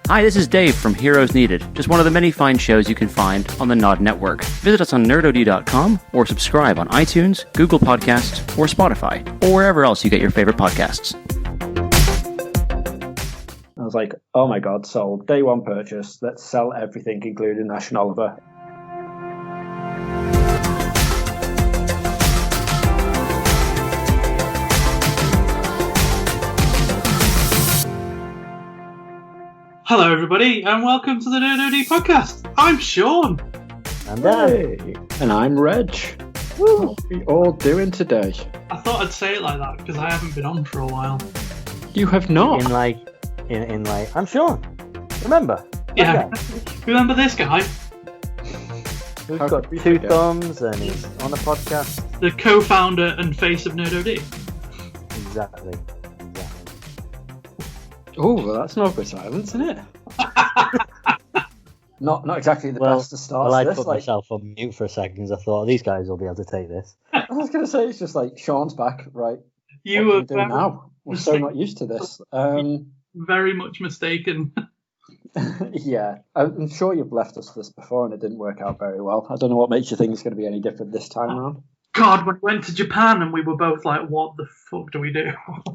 Hi, this is Dave from Heroes Needed, just one of the many fine shows you can find on the Nod Network. Visit us on nerdod.com or subscribe on iTunes, Google Podcasts, or Spotify, or wherever else you get your favorite podcasts. I was like, oh my god, sold. Day one purchase. Let's sell everything, including Ash and Oliver. Hello, everybody, and welcome to the NerdOD podcast. I'm Shaun. I'm Dan. Hey. And I'm Reg. Woo. What are we all doing today? I thought I'd say it like that because I haven't been on for a while. You have not. In like, I'm Shaun. Remember? Yeah. Remember this guy? Who's How got could we two forget? thumbs and he's on a podcast. The co-founder and face of NerdOD. Exactly. Oh, well, that's no good silence, isn't it? not exactly the best to start. Well, I this. put myself on mute for a second because I thought these guys will be able to take this. I was going to say, it's just like, Sean's back, right? You what were do we do now? We're so not used to this. very much mistaken. Yeah, I'm sure you've left us this before and it didn't work out very well. I don't know what makes you think it's going to be any different this time around. God, when we went to Japan and we were both like, what the fuck do we do?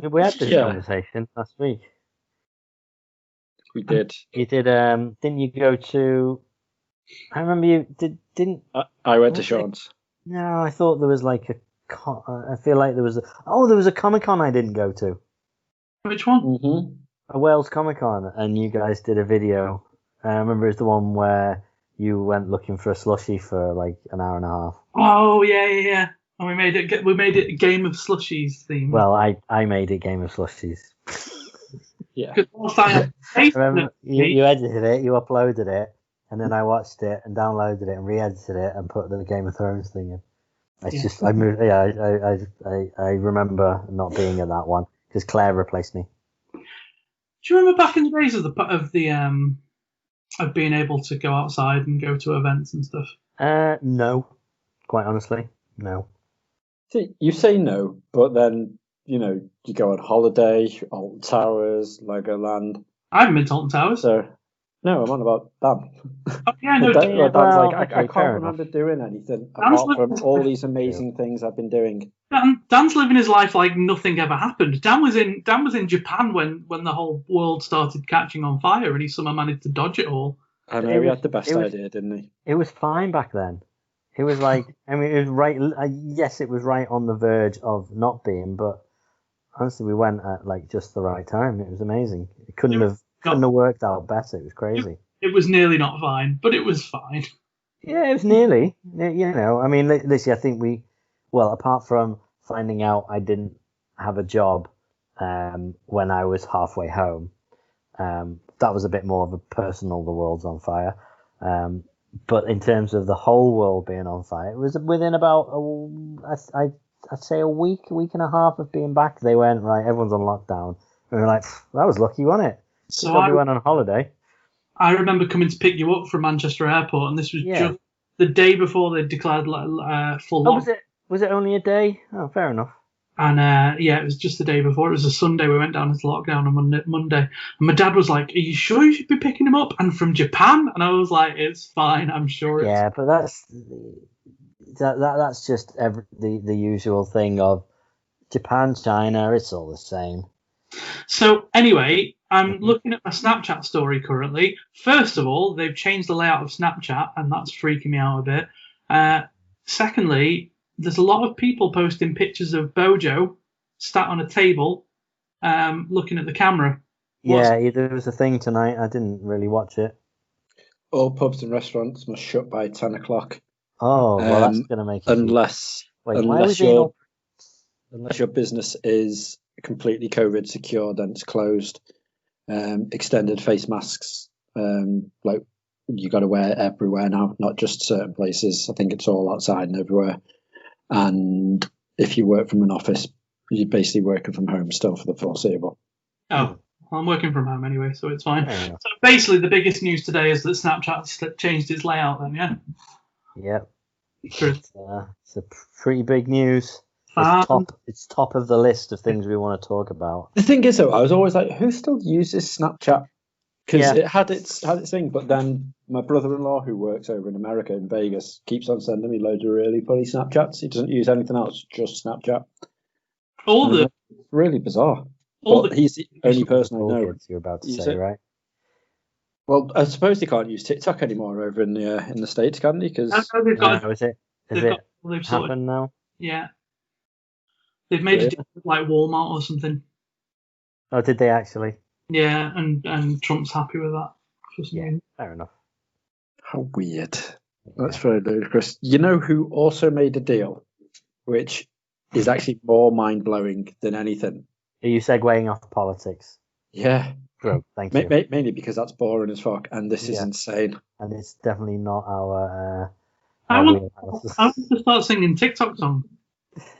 We had this Yeah. conversation last week. We did. You did, didn't you go to... I remember you didn't... I went to Sean's. No, I thought there was like I feel like there was a Comic-Con I didn't go to. Which one? Mm-hmm. A Wales Comic-Con, and you guys did a video. I remember it was the one where you went looking for a slushie for like an hour and a half. Oh, yeah. And we made it a game of slushies theme. Well, I made a game of slushies. Yeah. I remember you edited it, you uploaded it, and then I watched it and downloaded it and re-edited it and put the Game of Thrones thing in. I remember not being at that one because Claire replaced me. Do you remember back in the days of being able to go outside and go to events and stuff? No, quite honestly, no. See, you say no, but then, you go on holiday, Alton Towers, Legoland. I haven't been to Alton Towers. So, no, I'm on about Dan. Oh, yeah, no. Dan's like, okay, I fair can't remember doing anything apart from all these amazing things I've been doing. Dan's living his life like nothing ever happened. Dan was in Japan when the whole world started catching on fire, and he somehow managed to dodge it all. I know he had the best idea, didn't he? It was fine back then. It was like, I mean, it was right. Yes, it was right on the verge of not being, but honestly, we went at like just the right time. It was amazing. It couldn't have worked out better. It was crazy. It was nearly not fine, but it was fine. Yeah, it was nearly. I mean, listen, I think apart from finding out I didn't have a job when I was halfway home, that was a bit more of a personal, the world's on fire. But in terms of the whole world being on fire, it was within about, I'd say a week and a half of being back. They went, right, everyone's on lockdown. And we were like, that was lucky, wasn't it? So we went on holiday. I remember coming to pick you up from Manchester Airport, and this was just the day before they declared full lockdown. Was it only a day? Oh, fair enough. And it was just the day before. It was a Sunday. We went down into lockdown on Monday. And my dad was like, "Are you sure you should be picking him up? And from Japan?" And I was like, "It's fine. I'm sure." Yeah, but that's just the usual thing of Japan, China. It's all the same. So anyway, I'm looking at my Snapchat story currently. First of all, they've changed the layout of Snapchat, and that's freaking me out a bit. Secondly, there's a lot of people posting pictures of Bojo sat on a table looking at the camera. There was a thing tonight. I didn't really watch it. All pubs and restaurants must shut by 10 o'clock. Oh, well, that's going to make it... Unless your business is completely COVID secure, then it's closed. Extended face masks, like you got to wear everywhere now, not just certain places. I think it's all outside and everywhere. And if you work from an office, you're basically working from home still for the foreseeable. Oh, well, I'm working from home anyway, so it's fine. So basically, the biggest news today is that Snapchat changed its layout. Then, yeah. Yep. It's a pretty big news. It's top of the list of things we want to talk about. The thing is, though, I was always like, who still uses Snapchat because Yeah. it had its thing. But then my brother-in-law, who works over in America in Vegas, keeps on sending me loads of really funny Snapchats. He doesn't use anything else, just Snapchat. All And the it's really bizarre. all But the he's the only person I Cool know. kids you're about to use say, it. right? Well, I suppose they can't use TikTok anymore over in the States, can they? Because they've got Is it they've got they've sorted. happened now? Yeah, they've made a deal with like Walmart or something. Oh, did they actually? Yeah, and Trump's happy with that. For some reason. Fair enough. how weird. That's very ludicrous. You know who also made a deal, which is actually more mind blowing than anything? Are you segueing off politics? Yeah, Bro, thank you. mainly because that's boring as fuck, and this is insane. And it's definitely not our. I want wheelhouse. to start singing TikTok songs.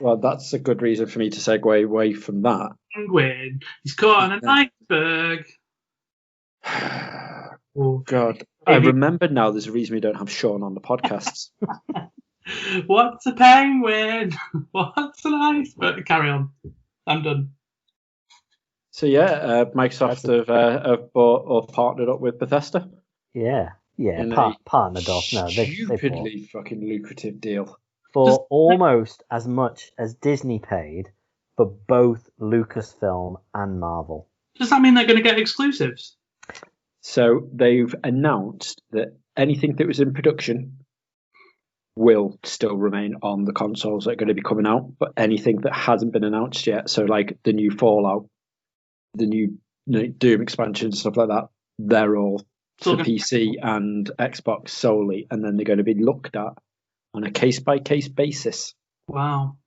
Well, that's a good reason for me to segue away from that. Penguin, he's caught on an iceberg. Oh, God, I remember now. There's a reason we don't have Shaun on the podcasts. What's a penguin? What's an iceberg? Carry on. I'm done. So yeah, Microsoft have bought or partnered up with Bethesda. Yeah, In partnered up. No, they stupidly fucking lucrative deal. for almost as much as Disney paid for both Lucasfilm and Marvel. Does that mean they're going to get exclusives? So they've announced that anything that was in production will still remain on the consoles that are going to be coming out, but anything that hasn't been announced yet, so like the new Fallout, the new Doom expansion, stuff like that, they're all for PC and Xbox solely, and then they're going to be looked at on a case-by-case basis. Wow.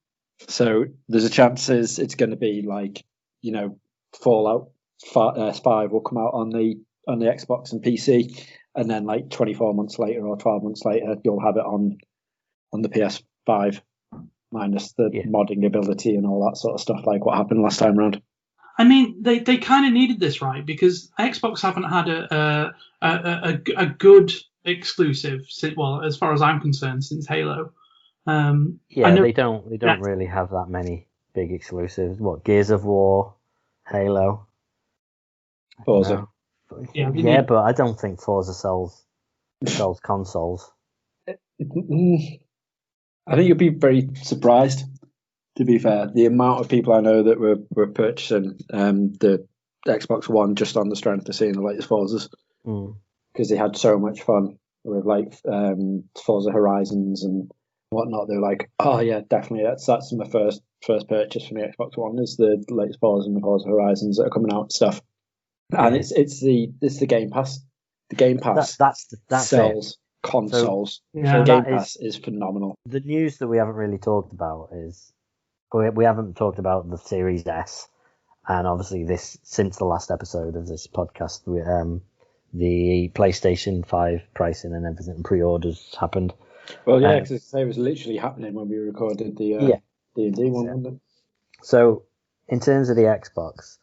So there's a chance it's going to be like, Fallout 5 will come out on the Xbox and PC, and then like 24 months later or 12 months later, you'll have it on the PS5, minus the modding ability and all that sort of stuff, like what happened last time around. I mean, they kind of needed this, right? Because Xbox haven't had a good exclusive, well, as far as I'm concerned, since Halo. They don't really have that many big exclusives. What, Gears of War, Halo, Forza. Yeah, but I don't think Forza sells consoles. I think you'll be very surprised. To be fair, the amount of people I know that were purchasing the Xbox One just on the strength of seeing the latest Forzas, because they had so much fun with like Forza Horizons and whatnot. They're like, oh yeah, definitely that's my first purchase from the Xbox One is the latest Forza and the Forza Horizons that are coming out and stuff. And it's the Gamepass. The Gamepass that's sells consoles. So Gamepass is phenomenal. The news that we haven't really talked about is we haven't talked about the Series S, and obviously since the last episode of this podcast, the PlayStation 5 pricing and everything, pre-orders happened. Well, yeah, because it was literally happening when we recorded the D&D one, wasn't it? So, in terms of the Xbox,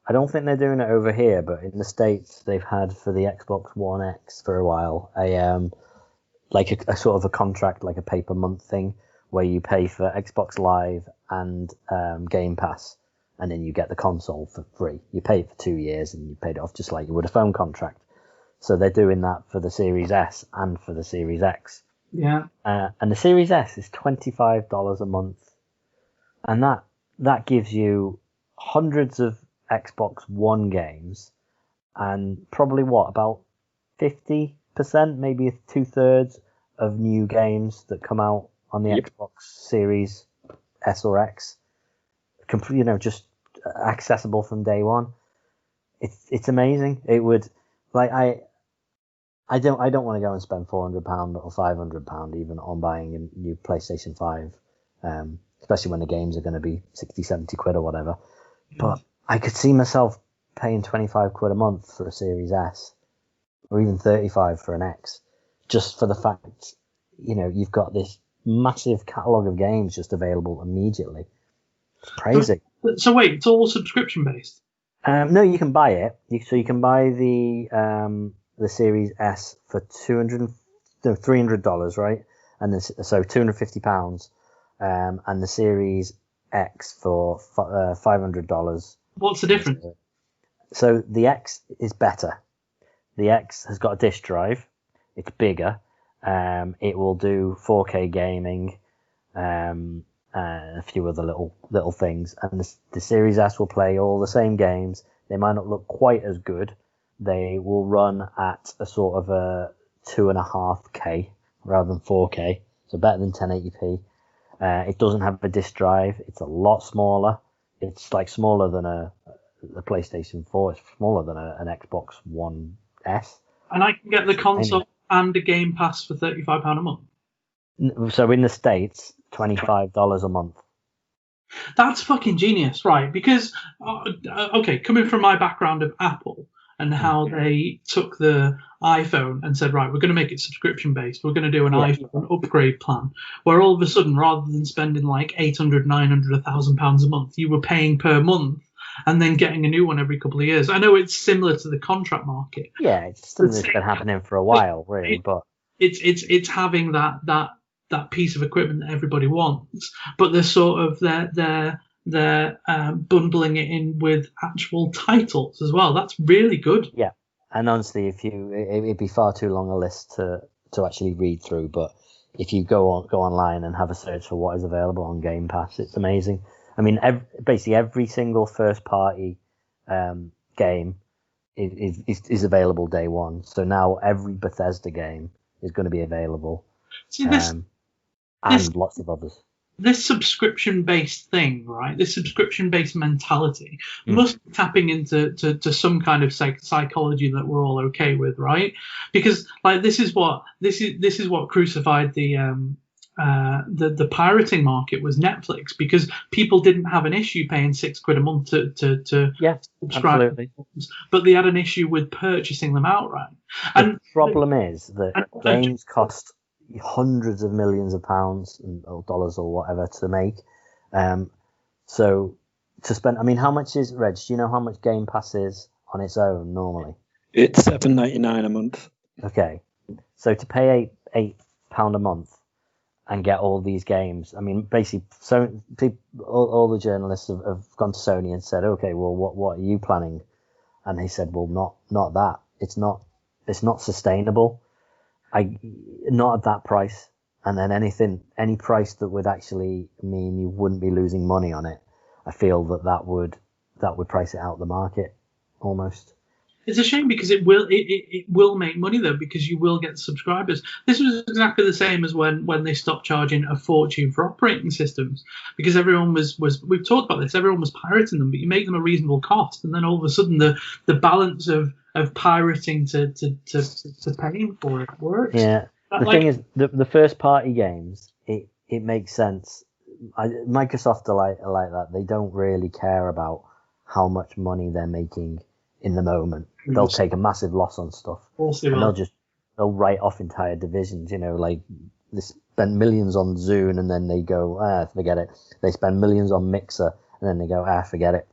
I don't think they're doing it over here, but in the States, they've had for the Xbox One X for a while a sort of a contract, like a pay-per-month thing, where you pay for Xbox Live and Game Pass, and then you get the console for free. You pay it for 2 years, and you paid it off just like you would a phone contract. So they're doing that for the Series S and for the Series X. Yeah. And the Series S is $25 a month, and that gives you hundreds of Xbox One games, and probably about 50%, maybe 2/3 of new games that come out on the Xbox Series S or X, just accessible from day one. It's amazing. It would I don't want to go and spend £400 or £500 even on buying a new PlayStation 5, especially when the games are going to be 60-70 quid or whatever. But I could see myself paying 25 quid a month for a Series S, or even 35 for an X, just for the fact, you've got this massive catalogue of games just available immediately. It's crazy. So wait, it's all subscription based? No, you can buy it. You can buy the Series S for $300, right? And so £250, and the Series X for $500. What's the difference? So the X is better. The X has got a disk drive. It's bigger. It will do 4K gaming, and a few other little things. And the Series S will play all the same games. They might not look quite as good. They will run at a sort of a 2.5K rather than 4K, so better than 1080p. It doesn't have a disk drive. It's a lot smaller. It's like smaller than a PlayStation 4. It's smaller than an Xbox One S. And I can get the console and a Game Pass for £35 a month. So in the States, $25 a month. That's fucking genius, right? Because, okay, coming from my background of Apple and how they took the iPhone and said, right, we're going to make it subscription-based. We're going to do an iPhone upgrade plan, where all of a sudden, rather than spending like £800, £900, £1,000 a month, you were paying per month and then getting a new one every couple of years. I know it's similar to the contract market. Yeah, it's something that's been happening for a while, really. But it's having that piece of equipment that everybody wants, but they're sort of they're bundling it in with actual titles as well. That's really good. Yeah, and honestly, it'd be far too long a list to actually read through. But if you go online and have a search for what is available on Game Pass, it's amazing. I mean, basically every single first party game is available day one. So now every Bethesda game is going to be available. See, and lots of others. This subscription-based thing, right? This subscription-based mentality must be tapping into some kind of psychology that we're all okay with, right? Because like this is what crucified the pirating market was Netflix, because people didn't have an issue paying £6 a month to subscribe, absolutely. But they had an issue with purchasing them outright. And the problem is that games cost hundreds of millions of pounds or dollars or whatever to make. So to spend, I mean, how much is, Reg, do you know how much Game Pass is on its own normally? It's $7.99 a month. Okay. So to pay £8 a month and get all these games, I mean, basically, so all the journalists have gone to Sony and said, okay, well, what are you planning? And he said, well, not that. It's not sustainable. Not at that price, and then any price that would actually mean you wouldn't be losing money on it, I feel that would price it out of the market almost. It's a shame, because it will make money though, because you will get subscribers. This was exactly the same as when they stopped charging a fortune for operating systems, because everyone was we've talked about this, everyone was pirating them, but you make them a reasonable cost, and then all of a sudden the balance of pirating to paying for it works. Yeah. The thing is, the first party games, it makes sense. Microsoft are like that. They don't really care about how much money they're making in the moment. They'll take a massive loss on stuff. And they'll write off entire divisions, like they spend millions on Zune and then they go, forget it. They spend millions on Mixer and then they go, forget it.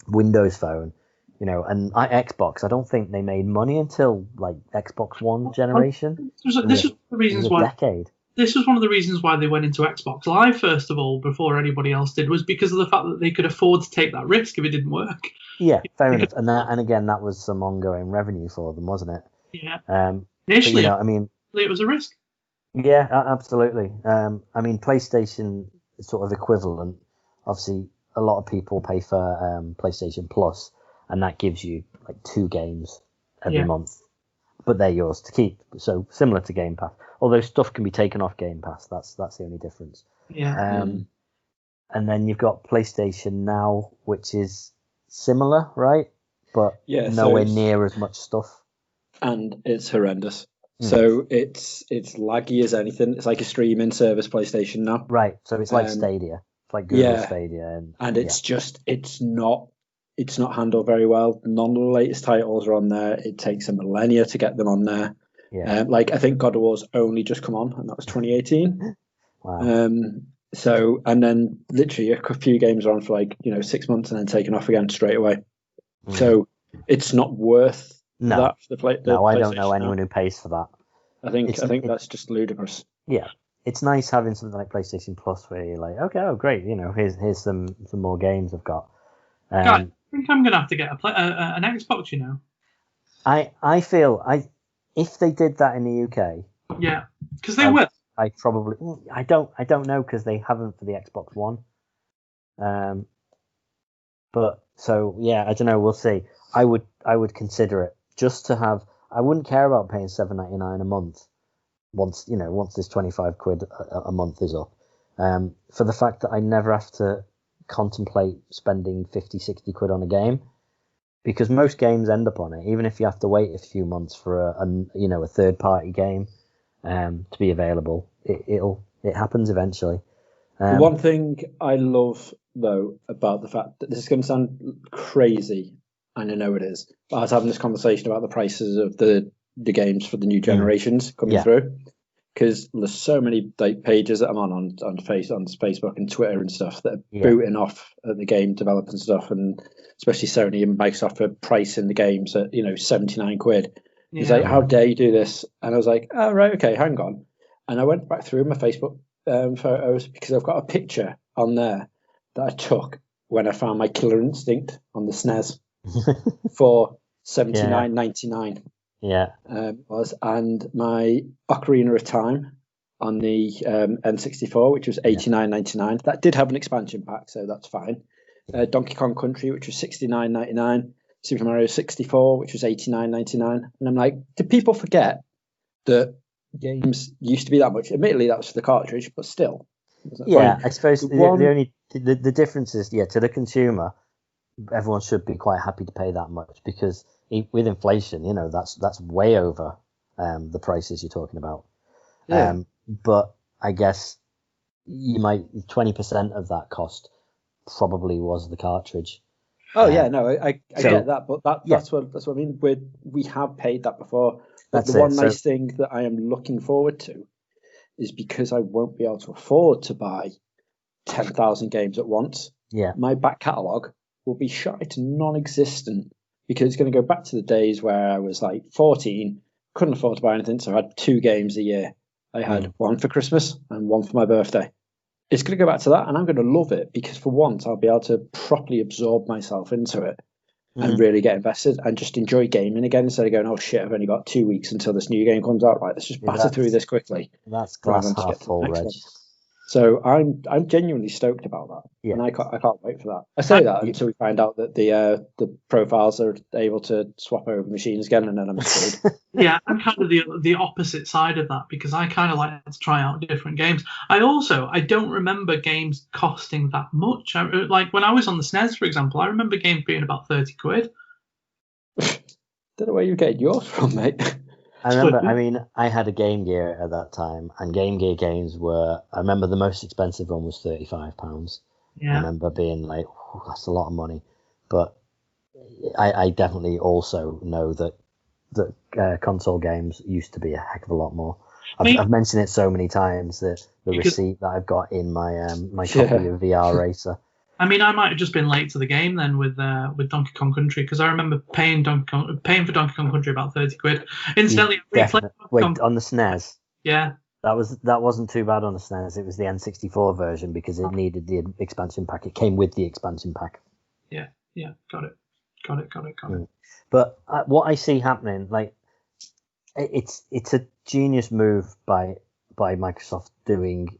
Windows Phone, and Xbox, I don't think they made money until like Xbox One generation. This was the reasons why. Decade. This was one of the reasons why they went into Xbox Live first of all, before anybody else did, was because of the fact that they could afford to take that risk if it didn't work. Yeah, fair enough. And again, that was some ongoing revenue for them, wasn't it? Yeah. Initially, it was a risk. Yeah, absolutely. I mean, PlayStation sort of equivalent. Obviously, a lot of people pay for PlayStation Plus, and that gives you like 2 games every month, but they're yours to keep. So similar to Game Pass, although stuff can be taken off Game Pass. That's the only difference. Yeah. And then you've got PlayStation Now, which is similar, right? But nowhere near as much stuff. And it's horrendous. So it's laggy as anything. It's like a streaming service, PlayStation Now. Right. So it's like Stadia. It's like Google Stadia. And it's just, it's not handled very well. None of the latest titles are on there. It takes a millennia to get them on there. Yeah. I think God of War's only just come on, and that was 2018. Wow. So, and then literally a few games are on for 6 months and then taken off again straight away. So it's not worth that for the I don't know anyone who pays for that. I think that's just ludicrous. Yeah. It's nice having something like PlayStation Plus where you're like, okay, great, here's some more games I've got. I think I'm going to have to get an Xbox, I feel if they did that in the UK, Yeah, because they will. I probably I don't know because they haven't for the Xbox One. But so yeah, I don't know. We'll see. I would consider it just to have. I wouldn't care about paying $7.99 a month once this 25 quid a month is up. For the fact that I never have to contemplate spending 50, 60 quid on a game, because most games end up on it. Even if you have to wait a few months for a third party game to be available, it happens eventually. The one thing I love though about the fact that this is going to sound crazy, and I know it is, but I was having this conversation about the prices of the games for the new generations coming through, because there's so many pages that I'm on Facebook and Twitter and stuff that are booting off at the game developers and stuff, and especially Sony and Microsoft for pricing the games at 79 quid. He's like, how dare you do this? And I was like, oh right, okay, hang on. And I went back through my Facebook photos, because I've got a picture on there that I took when I found my Killer Instinct on the SNES for $79.99. And my Ocarina of Time on the N64, which was $89.99. That did have an expansion pack, so that's fine. Donkey Kong Country, which was $69.99. Super Mario 64, which was $89.99. And I'm like, do people forget that games used to be that much? Admittedly, that was for the cartridge, but still. Yeah, I suppose the difference is, to the consumer, everyone should be quite happy to pay that much, because with inflation, that's way over the prices you're talking about. But I guess you might 20% of that cost probably was the cartridge. Oh yeah, no, I get that, but that's what I mean. We have paid that before. But the one nice thing that I am looking forward to is, because I won't be able to afford to buy 10,000 games at once. Yeah, my back catalogue will be shy to non-existent, because it's going to go back to the days where I was like 14, couldn't afford to buy anything, so I had 2 games a year. I had one for Christmas and one for my birthday. It's going to go back to that, and I'm going to love it, because for once I'll be able to properly absorb myself into it and really get invested and just enjoy gaming again, instead of going, oh shit, I've only got 2 weeks until this new game comes out. Right, let's just batter through this quickly. That's glass half full, Reg. So I'm genuinely stoked about that, and I can't wait for that. I say that until we find out that the profiles are able to swap over machines again, and then I'm screwed. Yeah, I'm kind of the opposite side of that, because I kind of like to try out different games. I don't remember games costing that much. Like when I was on the SNES, for example, I remember games being about 30 quid. Don't know where you're getting yours from, mate. I remember, I had a Game Gear at that time, and Game Gear games I remember the most expensive one was £35. Yeah. I remember being like, that's a lot of money. But I definitely also know that console games used to be a heck of a lot more. I've mentioned it so many times, the receipt that I've got in my my copy of VR Racer. I mean, I might have just been late to the game then with Donkey Kong Country, because I remember paying for Donkey Kong Country about 30 quid. Incidentally, on the SNES. Yeah. That wasn't too bad on the SNES. It was the N64 version, because it needed the expansion pack. It came with the expansion pack. Yeah, got it. But what I see happening, like, it's a genius move by Microsoft doing,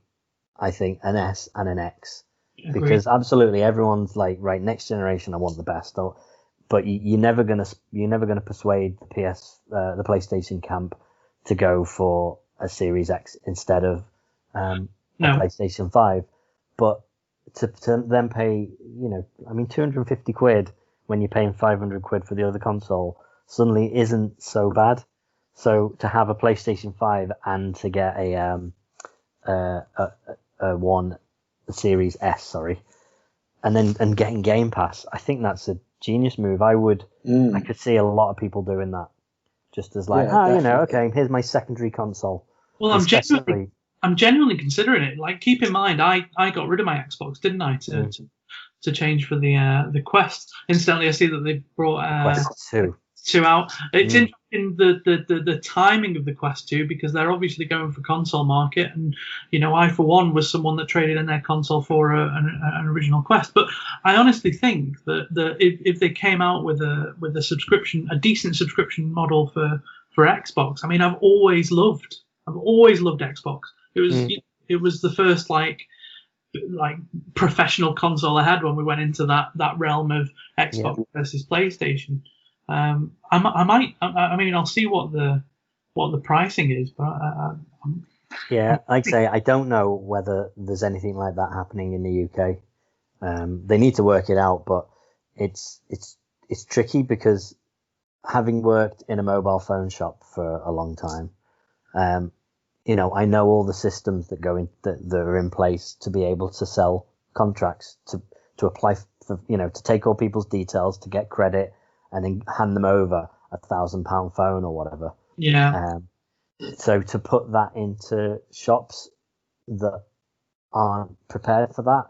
I think, an S and an X. Because absolutely everyone's like, right, next generation, I want the best. But you're never gonna persuade the PlayStation camp to go for a Series X instead of a PlayStation 5. But to then pay, 250 quid when you're paying 500 quid for the other console suddenly isn't so bad. So to have a PlayStation 5 and to get a Series S, and getting Game Pass, I think that's a genius move. I could see a lot of people doing that, just as like, okay, here's my secondary console. Well, I'm genuinely considering it. Like, keep in mind, I got rid of my Xbox, didn't I, to change for the Quest. Incidentally, I see that they brought Quest 2. Quest 2 out. It's interesting the timing of the Quest 2 because they're obviously going for console market, and I for one was someone that traded in their console for an original Quest. But I honestly think that if they came out with a subscription, a decent subscription model for Xbox, I mean, I've always loved Xbox. It was the first like professional console I had when we went into that realm of Xbox versus PlayStation. I'll see what the pricing is, but like I say, I don't know whether there's anything like that happening in the UK. They need to work it out, but it's tricky because having worked in a mobile phone shop for a long time, I know all the systems that that are in place to be able to sell contracts, to apply for, to take all people's details, to get credit, and then hand them over £1,000 phone or whatever. Yeah. So to put that into shops that aren't prepared for that.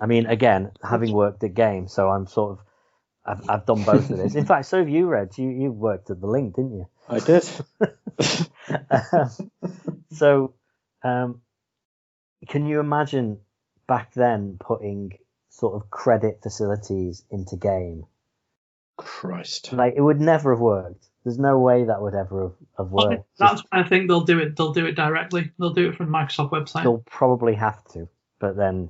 I mean, again, having worked at Game, so I'm sort of, I've done both of this. In fact, so have you, Reg. You worked at the Link, didn't you? I did. So, can you imagine back then putting sort of credit facilities into Game? Christ. Like, it would never have worked. There's no way that would ever have worked. That's why I think they'll do it. They'll do it directly. They'll do it from the Microsoft website. They'll probably have to, but then,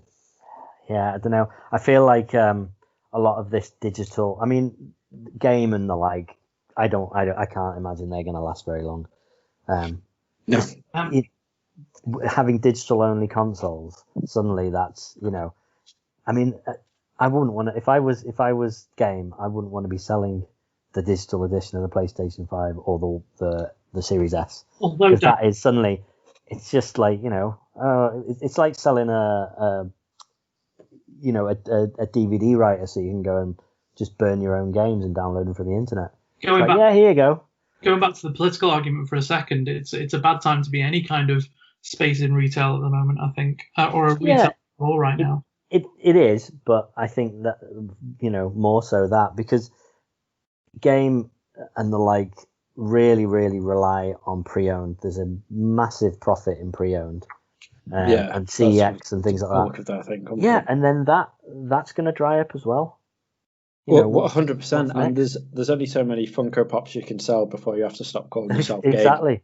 I don't know. I feel like a lot of this digital. I mean, Game and the like. I can't imagine they're going to last very long. No. Having digital only consoles, suddenly that's, I mean, I wouldn't want to, if I was Game, I wouldn't want to be selling the digital edition of the PlayStation 5 or the Series S. Because that is suddenly, it's just like, it's like selling a DVD writer so you can go and just burn your own games and download them from the internet. Here you go. Going back to the political argument for a second, it's a bad time to be any kind of space in retail at the moment, I think, or a retail role right now. It is, but I think that more so that because Game and the like really, really rely on pre-owned. There's a massive profit in pre-owned, and CEX and things like that. That I think, and then that's going to dry up as well. 100%. And there's only so many Funko Pops you can sell before you have to stop calling yourself Game. Exactly.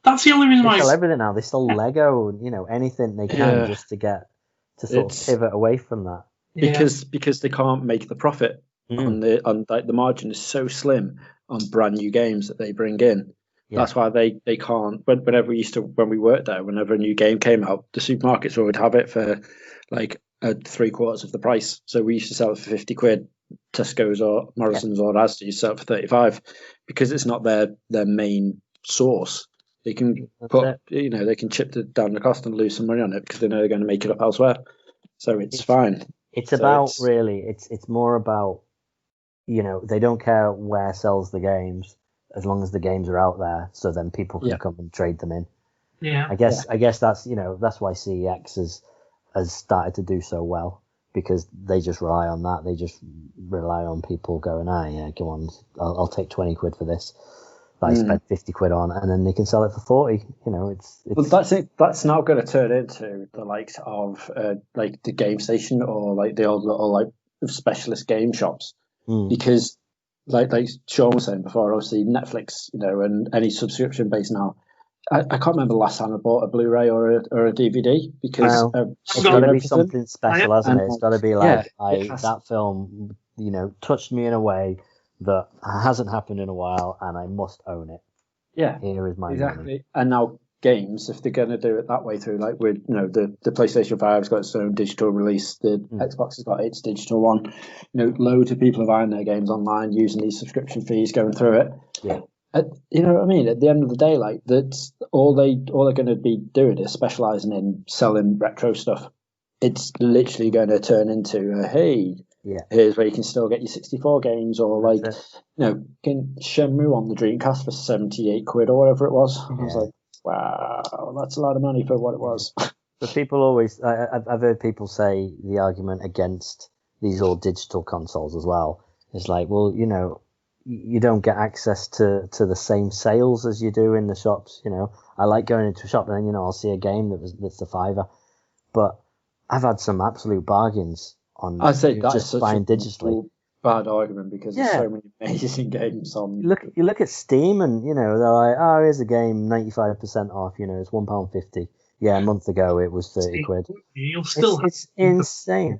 That's the only reason why they sell everything now. They sell Lego, anything they can just to get to sort of pivot away from that. Because they can't make the profit on the margin is so slim on brand new games that they bring in. Yeah. That's why they can't. When we worked there, whenever a new game came out, the supermarkets would have it for like 3/4 of the price. So we used to sell it for £50. Tesco's or Morrison's or Asda used to sell it for 35 because it's not their main source. They can they can chip down the cost and lose some money on it because they know they're going to make it up elsewhere. So it's fine. It's more about they don't care where sells the games as long as the games are out there, so then people can come and trade them in. Yeah, I guess that's that's why CEX has started to do so well because they just rely on that. They just rely on people going, go on, I'll take £20 for this. I spent £50 on, and then they can sell it for 40. It's. Well, that's it. That's now going to turn into the likes of like the Game Station or like the old little like specialist game shops, because like Shaun was saying before, obviously Netflix, and any subscription base now. I can't remember the last time I bought a Blu-ray or a DVD because it's got to be something special, hasn't it? It's got to be like that film, touched me in a way that hasn't happened in a while, and I must own it. Yeah, here is my money. And now games, if they're going to do it that way through, like with the PlayStation 5's got its own digital release, the Xbox has got its digital one. Loads of people are buying their games online using these subscription fees, going through it. Yeah. You know what I mean? At the end of the day, like that's all they're going to be doing is specializing in selling retro stuff. It's literally going to turn into here's where you can still get your 64 games, or like can Shenmue on the Dreamcast for £78 or whatever it was. I was like, wow, that's a lot of money for what it was. But people always, I've heard people say the argument against these all digital consoles as well is like, well, you don't get access to the same sales as you do in the shops. I like going into a shop and then I'll see a game that's a $5, but I've had some absolute bargains on I say that just is buying such a digitally. bad argument because there's so many amazing games on. You look at Steam and they're like, oh, here's a game 95% off. It's £1.50. Yeah, a month ago it was 30 quid. You'll still it's insane.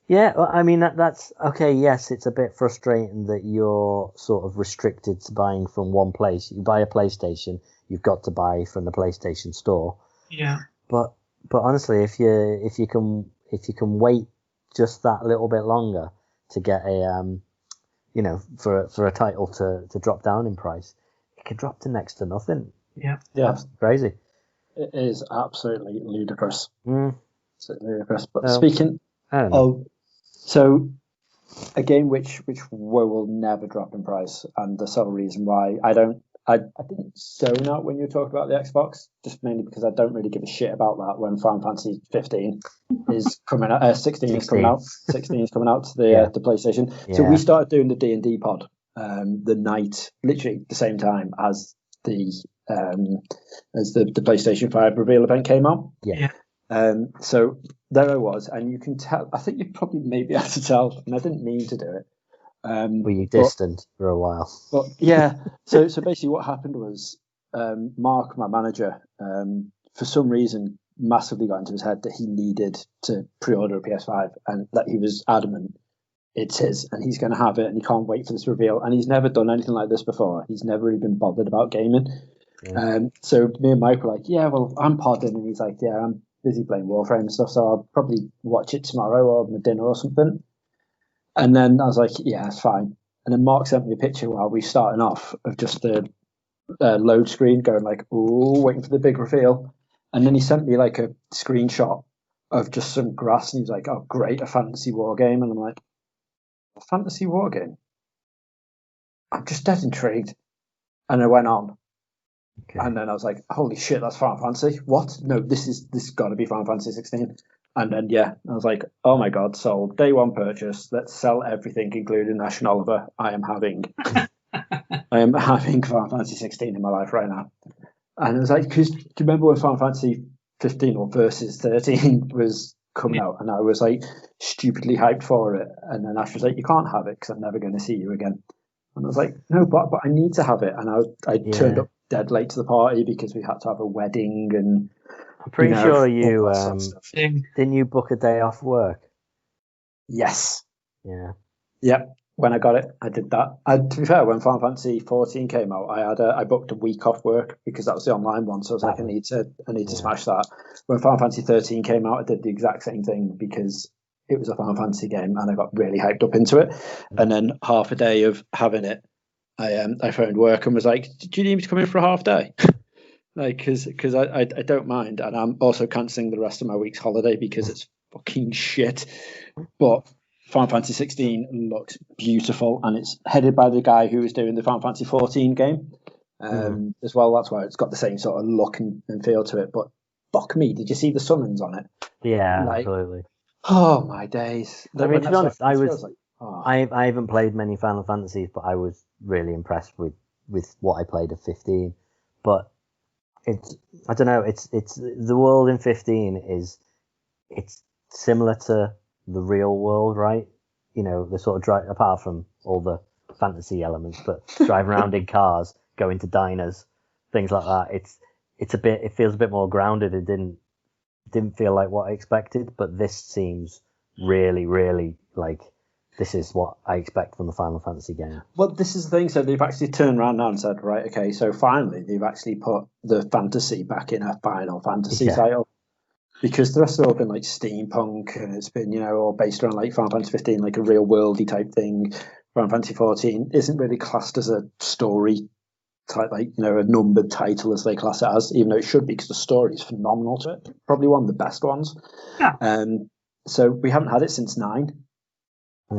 Yeah, well, I mean that's okay. Yes, it's a bit frustrating that you're sort of restricted to buying from one place. You buy a PlayStation, you've got to buy from the PlayStation Store. Yeah. But honestly, if you can wait just that little bit longer to get a for a title to drop down in price, it could drop to next to nothing. Yeah. That's crazy. It is absolutely ludicrous. Absolutely ludicrous. But Well, speaking I don't know. so a game which will never drop in price, and the sole reason why I didn't zone out when you talked about the Xbox, just mainly because I don't really give a shit about that when Final Fantasy 15 is coming out, 16 is coming out, 16 is coming out to the PlayStation. Yeah. So we started doing the D&D pod the night, literally the same time as the PlayStation 5 reveal event came out. Yeah. So there I was, and you can tell. I think you probably maybe had to tell, and I didn't mean to do it. Were you distant for a while? But yeah, so basically what happened was Mark, my manager, for some reason massively got into his head that he needed to pre-order a PS5, and that he was adamant it's his and he's going to have it, and he can't wait for this reveal. And he's never done anything like this before. He's never really been bothered about gaming. Yeah. So me and Mike were like, yeah, well, I'm podding, and he's like, yeah, I'm busy playing Warframe and stuff, so I'll probably watch it tomorrow or my dinner or something. And then I was like, yeah, it's fine. And then Mark sent me a picture while we starting off of just the load screen going like, ooh, waiting for the big reveal. And then he sent me like a screenshot of just some grass, and he was like, oh, great, a fantasy war game. And I'm like, a fantasy war game? I'm just dead intrigued. And I went on. Okay. And then I was like, holy shit, that's Final Fantasy. What? No, this got to be Final Fantasy 16. And then, yeah, I was like, oh my God, sold. Day one purchase. Let's sell everything, including Nash Oliver. I am having Final Fantasy 16 in my life right now. And I was like, because do you remember when Final Fantasy 15 or Versus 13 was coming out? And I was like stupidly hyped for it. And then Ash was like, you can't have it because I'm never going to see you again. And I was like, no, but I need to have it. And I turned up dead late to the party because we had to have a wedding, and I'm pretty sure you Didn't you book a day off work? Yes. Yeah. Yep. When I got it, I did that. To be fair, when Final Fantasy 14 came out, I booked a week off work because that was the online one. So I was like, I need to smash that. When Final Fantasy 13 came out, I did the exact same thing because it was a Final Fantasy game, and I got really hyped up into it. And then half a day of having it, I phoned work and was like, do you need me to come in for a half day? Like, because I don't mind, and I'm also cancelling the rest of my week's holiday because it's fucking shit. But Final Fantasy 16 looks beautiful, and it's headed by the guy who was doing the Final Fantasy 14 game as well. That's why it's got the same sort of look and feel to it. But fuck me, did you see the summons on it? Yeah, like, absolutely. Oh my days! I mean, to be honest, I haven't played many Final Fantasies, but I was really impressed with what I played of 15. But I don't know, it's the world in 15 it's similar to the real world, right? The sort of drive, apart from all the fantasy elements, but driving around in cars, going to diners, things like that. It feels a bit more grounded. It didn't feel like what I expected, but this seems really, really like this is what I expect from the Final Fantasy game. Well, this is the thing. So they've actually turned around now and said, right, okay, so finally they've actually put the fantasy back in a Final Fantasy title. Because the rest have all been like steampunk, and it's been, all based around like Final Fantasy 15, like a real worldy type thing. Final Fantasy 14 isn't really classed as a story type, like, a numbered title as they class it as, even though it should be, because the story is phenomenal to it. Probably one of the best ones. Yeah. So we haven't had it since 9.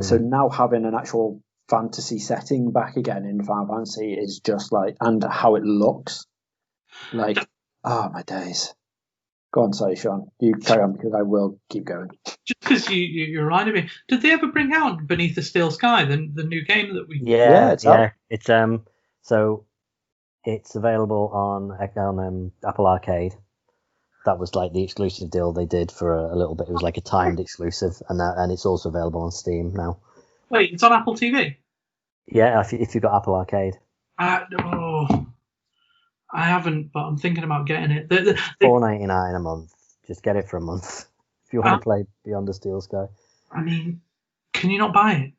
So now having an actual fantasy setting back again in Final Fantasy is just like, and how it looks like, oh my days. Go on, sorry, Sean. You carry on because I will keep going. Just because you reminded me, did they ever bring out Beneath the Steel Sky, the new game that we? Yeah, it's out. It's so it's available on Apple Arcade. That was like the exclusive deal they did for a little bit. It was like a timed exclusive, and it's also available on Steam now. Wait, it's on Apple TV? Yeah, if you've got Apple Arcade. I haven't, but I'm thinking about getting it. $4.99 a month. Just get it for a month if you want to play Beyond the Steel Sky. I mean, can you not buy it?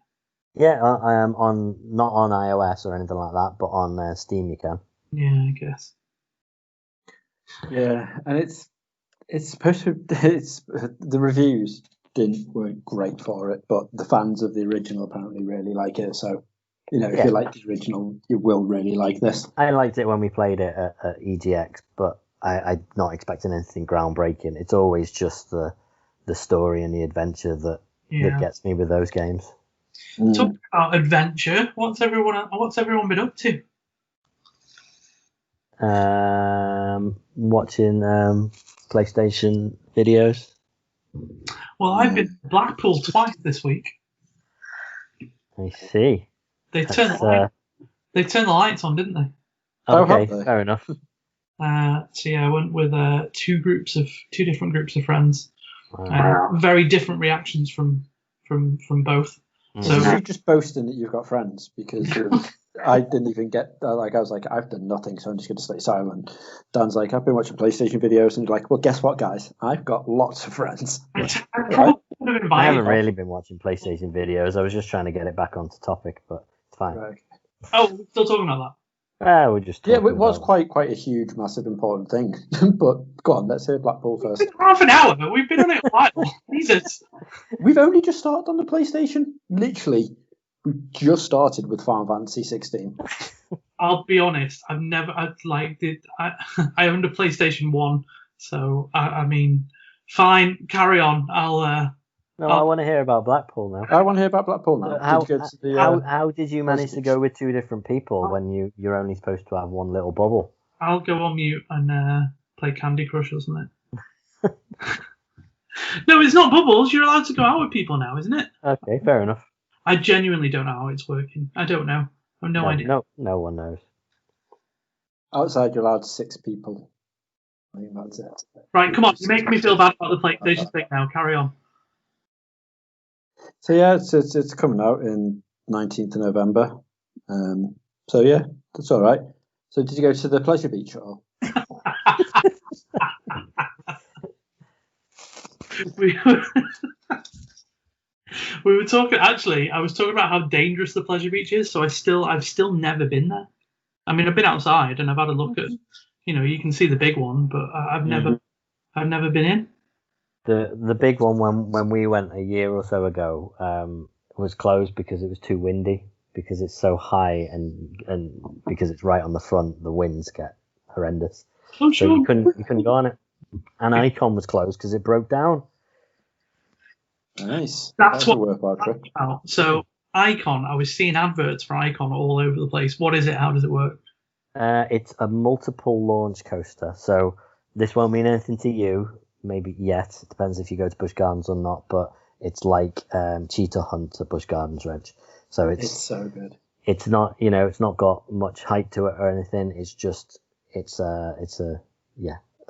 Yeah, I am not on iOS or anything like that, but on Steam you can. Yeah, I guess. Yeah, and it's supposed to. The reviews weren't great for it, but the fans of the original apparently really like it. So, if you like the original, you will really like this. I liked it when we played it at EGX, but I'm not expecting anything groundbreaking. It's always just the story and the adventure that gets me with those games. Talking about adventure, what's everyone been up to? Watching PlayStation videos. Well, I've been to Blackpool twice this week. I see. They turned the lights on, didn't they? Okay, fair enough. So yeah, I went with two different groups of friends. Wow. Very different reactions from both. So you're just boasting that you've got friends because I didn't even get I was like, I've done nothing, so I'm just going to stay silent. Dan's like, I've been watching PlayStation videos, and you're like, well, guess what, guys? I've got lots of friends. I haven't really been watching PlayStation videos. I was just trying to get it back onto topic, but it's fine. Right. Oh, we're still talking about that. We're just it was quite a huge, massive, important thing. But go on, let's hear Blackpool first. It's been half an hour, but we've been on it a while. Jesus. We've only just started on the PlayStation. Literally, we just started with Final Fantasy 16. I'll be honest. I owned a PlayStation 1, so I mean, fine, carry on. I want to hear about Blackpool now. I want to hear about Blackpool now. How did you manage to go with two different people when you're only supposed to have one little bubble? I'll go on mute and play Candy Crush or something. No, it's not bubbles. You're allowed to go out with people now, isn't it? Okay, fair enough. I genuinely don't know how it's working. I don't know. I have no idea. No one knows. Outside, you're allowed 6 people. I think that's it. Right, come on. You're making me feel bad about the PlayStation thing now. Carry on. So yeah, it's coming out in 19th of November. So yeah, that's all right. So did you go to the Pleasure Beach at all? We were talking. Actually, I was talking about how dangerous the Pleasure Beach is. So I've still never been there. I mean, I've been outside and I've had a look at. You can see the big one, but I've never been in. The big one when we went a year or so ago was closed because it was too windy, because it's so high and because it's right on the front, the winds get horrendous. Oh, sure. So you couldn't go on it. And Icon was closed because it broke down. Nice. That's what a worthwhile trip. So Icon, I was seeing adverts for Icon all over the place. What is it? How does it work? It's a multiple launch coaster. So this won't mean anything to you. Maybe yet. It depends if you go to Busch Gardens or not, but it's like Cheetah Hunt at Busch Gardens Reg. So it's so good. It's not, it's not got much height to it or anything. It's just it's a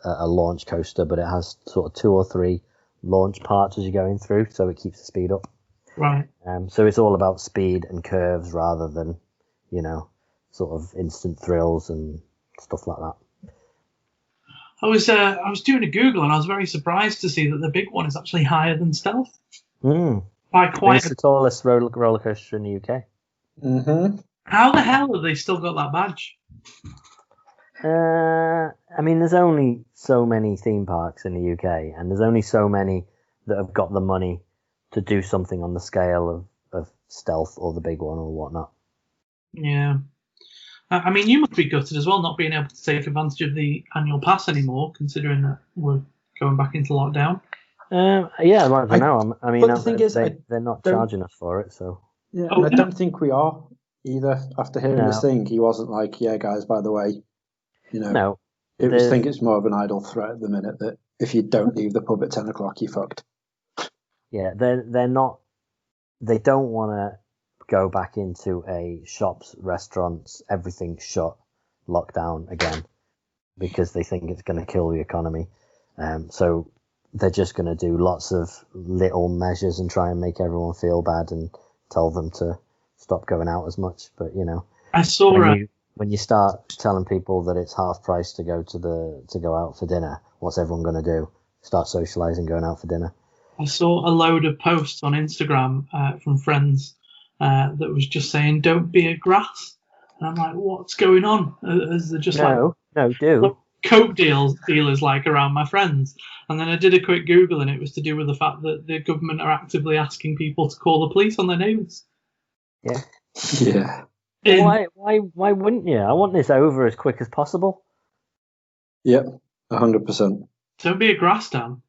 launch coaster, but it has sort of 2 or 3 launch parts as you're going through, so it keeps the speed up. Right. So it's all about speed and curves rather than, sort of instant thrills and stuff like that. I was doing a Google and I was very surprised to see that the big one is actually higher than Stealth. By quite. It's the tallest roller coaster in the UK. Mm-hmm. How the hell have they still got that badge? I mean, there's only so many theme parks in the UK, and there's only so many that have got the money to do something on the scale of Stealth or the big one or whatnot. Yeah. I mean, you must be gutted as well, not being able to take advantage of the annual pass anymore, considering that we're going back into lockdown. Yeah, well, I know. I mean, the thing is, they're not charging us for it, so. Yeah, I don't think we are either. After hearing this thing, he wasn't like, "Yeah, guys, by the way, No. I think it's more of an idle threat at the minute that if you don't leave the pub at 10 o'clock, you're fucked. Yeah, they're not. They don't want to go back into a shops, restaurants, everything shut, lockdown again, because they think it's going to kill the economy. So they're just going to do lots of little measures and try and make everyone feel bad and tell them to stop going out as much. But I saw when you start telling people that it's half price to go out for dinner, what's everyone going to do? Start socializing, going out for dinner. I saw a load of posts on Instagram from friends that was just saying, "Don't be a grass," and I'm like, "What's going on?" As they're just do coke dealers like around my friends. And then I did a quick Google, and it was to do with the fact that the government are actively asking people to call the police on their neighbours. Yeah. Yeah. Why wouldn't you? I want this over as quick as possible. Yep, 100%. Don't be a grass, Dan.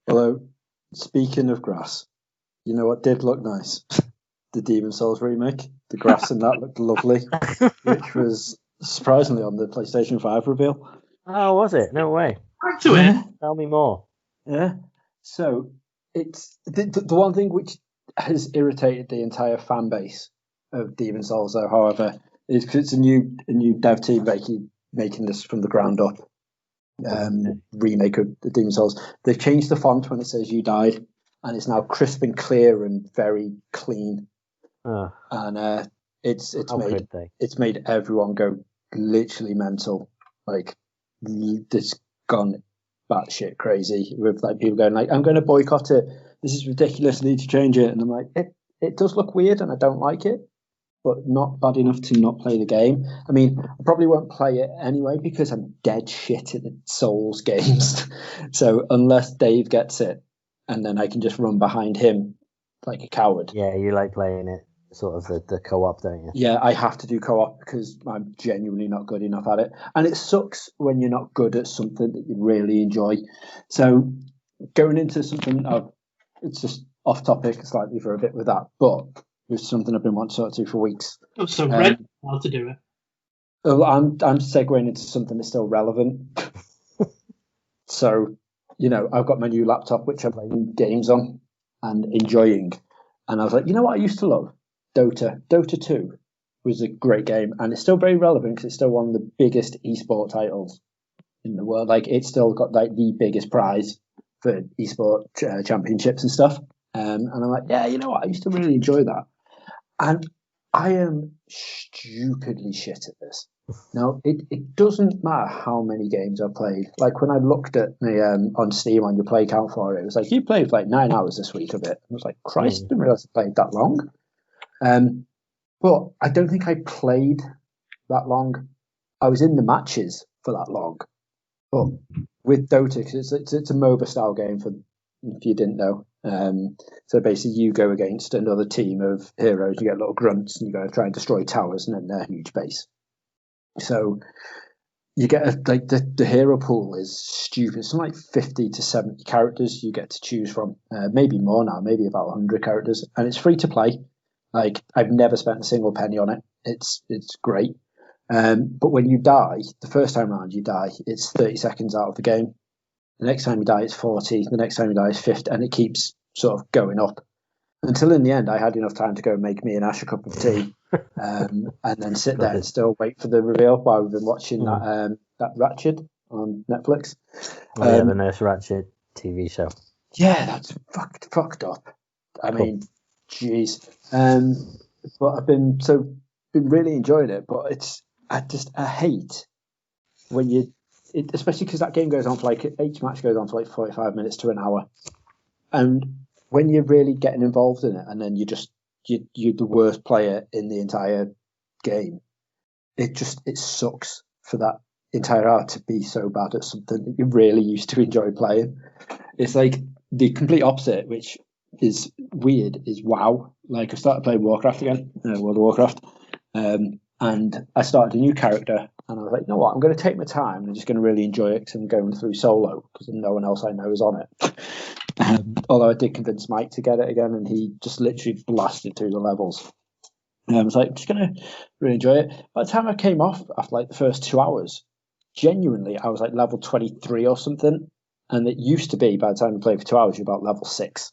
Although, speaking of grass, you know what did look nice? The Demon's Souls remake. The grass in that looked lovely, which was surprisingly on the PlayStation 5 reveal. Oh, was it? No way. Back to it. Tell me more. Yeah. So it's the one thing which has irritated the entire fan base of Demon's Souls, though, however, is because it's a new dev team making this from the ground up. Remake of the Demon's Souls. They've changed the font when it says "You died," and it's now crisp and clear and very clean. And it's made everyone go literally mental. Like, it's gone batshit crazy with like people going like, "I'm going to boycott it. This is ridiculous. I need to change it." And I'm like, it does look weird, and I don't like it, but not bad enough to not play the game. I mean, I probably won't play it anyway because I'm dead shit at the Souls games. So unless Dave gets it, and then I can just run behind him like a coward. Yeah, you like playing it sort of the co-op, don't you? Yeah, I have to do co-op because I'm genuinely not good enough at it. And it sucks when you're not good at something that you really enjoy. So going into something, it's just off topic slightly for a bit with that, but it's something I've been wanting to sort of do for weeks. Oh, so Red how to do it. I'm segueing into something that's still relevant. So, I've got my new laptop, which I'm playing games on and enjoying. And I was like, you know what I used to love? Dota. Dota 2 was a great game, and it's still very relevant because it's still one of the biggest esport titles in the world. Like, it's still got like the biggest prize for esport championships and stuff. And I'm like, yeah, you know what? I used to really enjoy that. And I am stupidly shit at this. Now, it doesn't matter how many games I've played. Like, when I looked at the on Steam on your play count for it, it was like, you played like 9 hours this week of it. I was like, Christ, I didn't realize I played that long. But I don't think I played that long. I was in the matches for that long. But with Dota, because it's a MOBA style game, for if you didn't know. So basically, you go against another team of heroes. You get little grunts, and you go try and destroy towers and then their huge base. So you get the hero pool is stupid. It's like 50 to 70 characters you get to choose from. Maybe more now, maybe about 100 characters, and it's free to play. Like, I've never spent a single penny on it. It's great. But when you die, the first time around you die, it's 30 seconds out of the game. The next time you die, it's 40. The next time you die, it's 50. And it keeps sort of going up. Until in the end, I had enough time to go make me and Ash a cup of tea. And then sit there and still wait for the reveal while we've been watching that Ratchet on Netflix. The Nurse Ratchet TV show. Yeah, that's fucked up. I mean, jeez. But I've been really enjoying it. But I hate when especially because that game goes on for each match goes on for 45 minutes to an hour, and when you're really getting involved in it, and then you're the worst player in the entire game, it sucks for that entire hour to be so bad at something that you really used to enjoy playing. It's like the complete opposite, which is weird, is WoW. Like, I started playing Warcraft again, World of Warcraft, and I started a new character, and I was like, you know what, I'm going to take my time and I'm just going to really enjoy it because I'm going through solo because no one else I know is on it. Although I did convince Mike to get it again, and he just literally blasted through the levels. And I was like, I'm just going to really enjoy it. By the time I came off after the first 2 hours, genuinely, I was like level 23 or something. And it used to be, by the time we played for 2 hours, you're about level 6.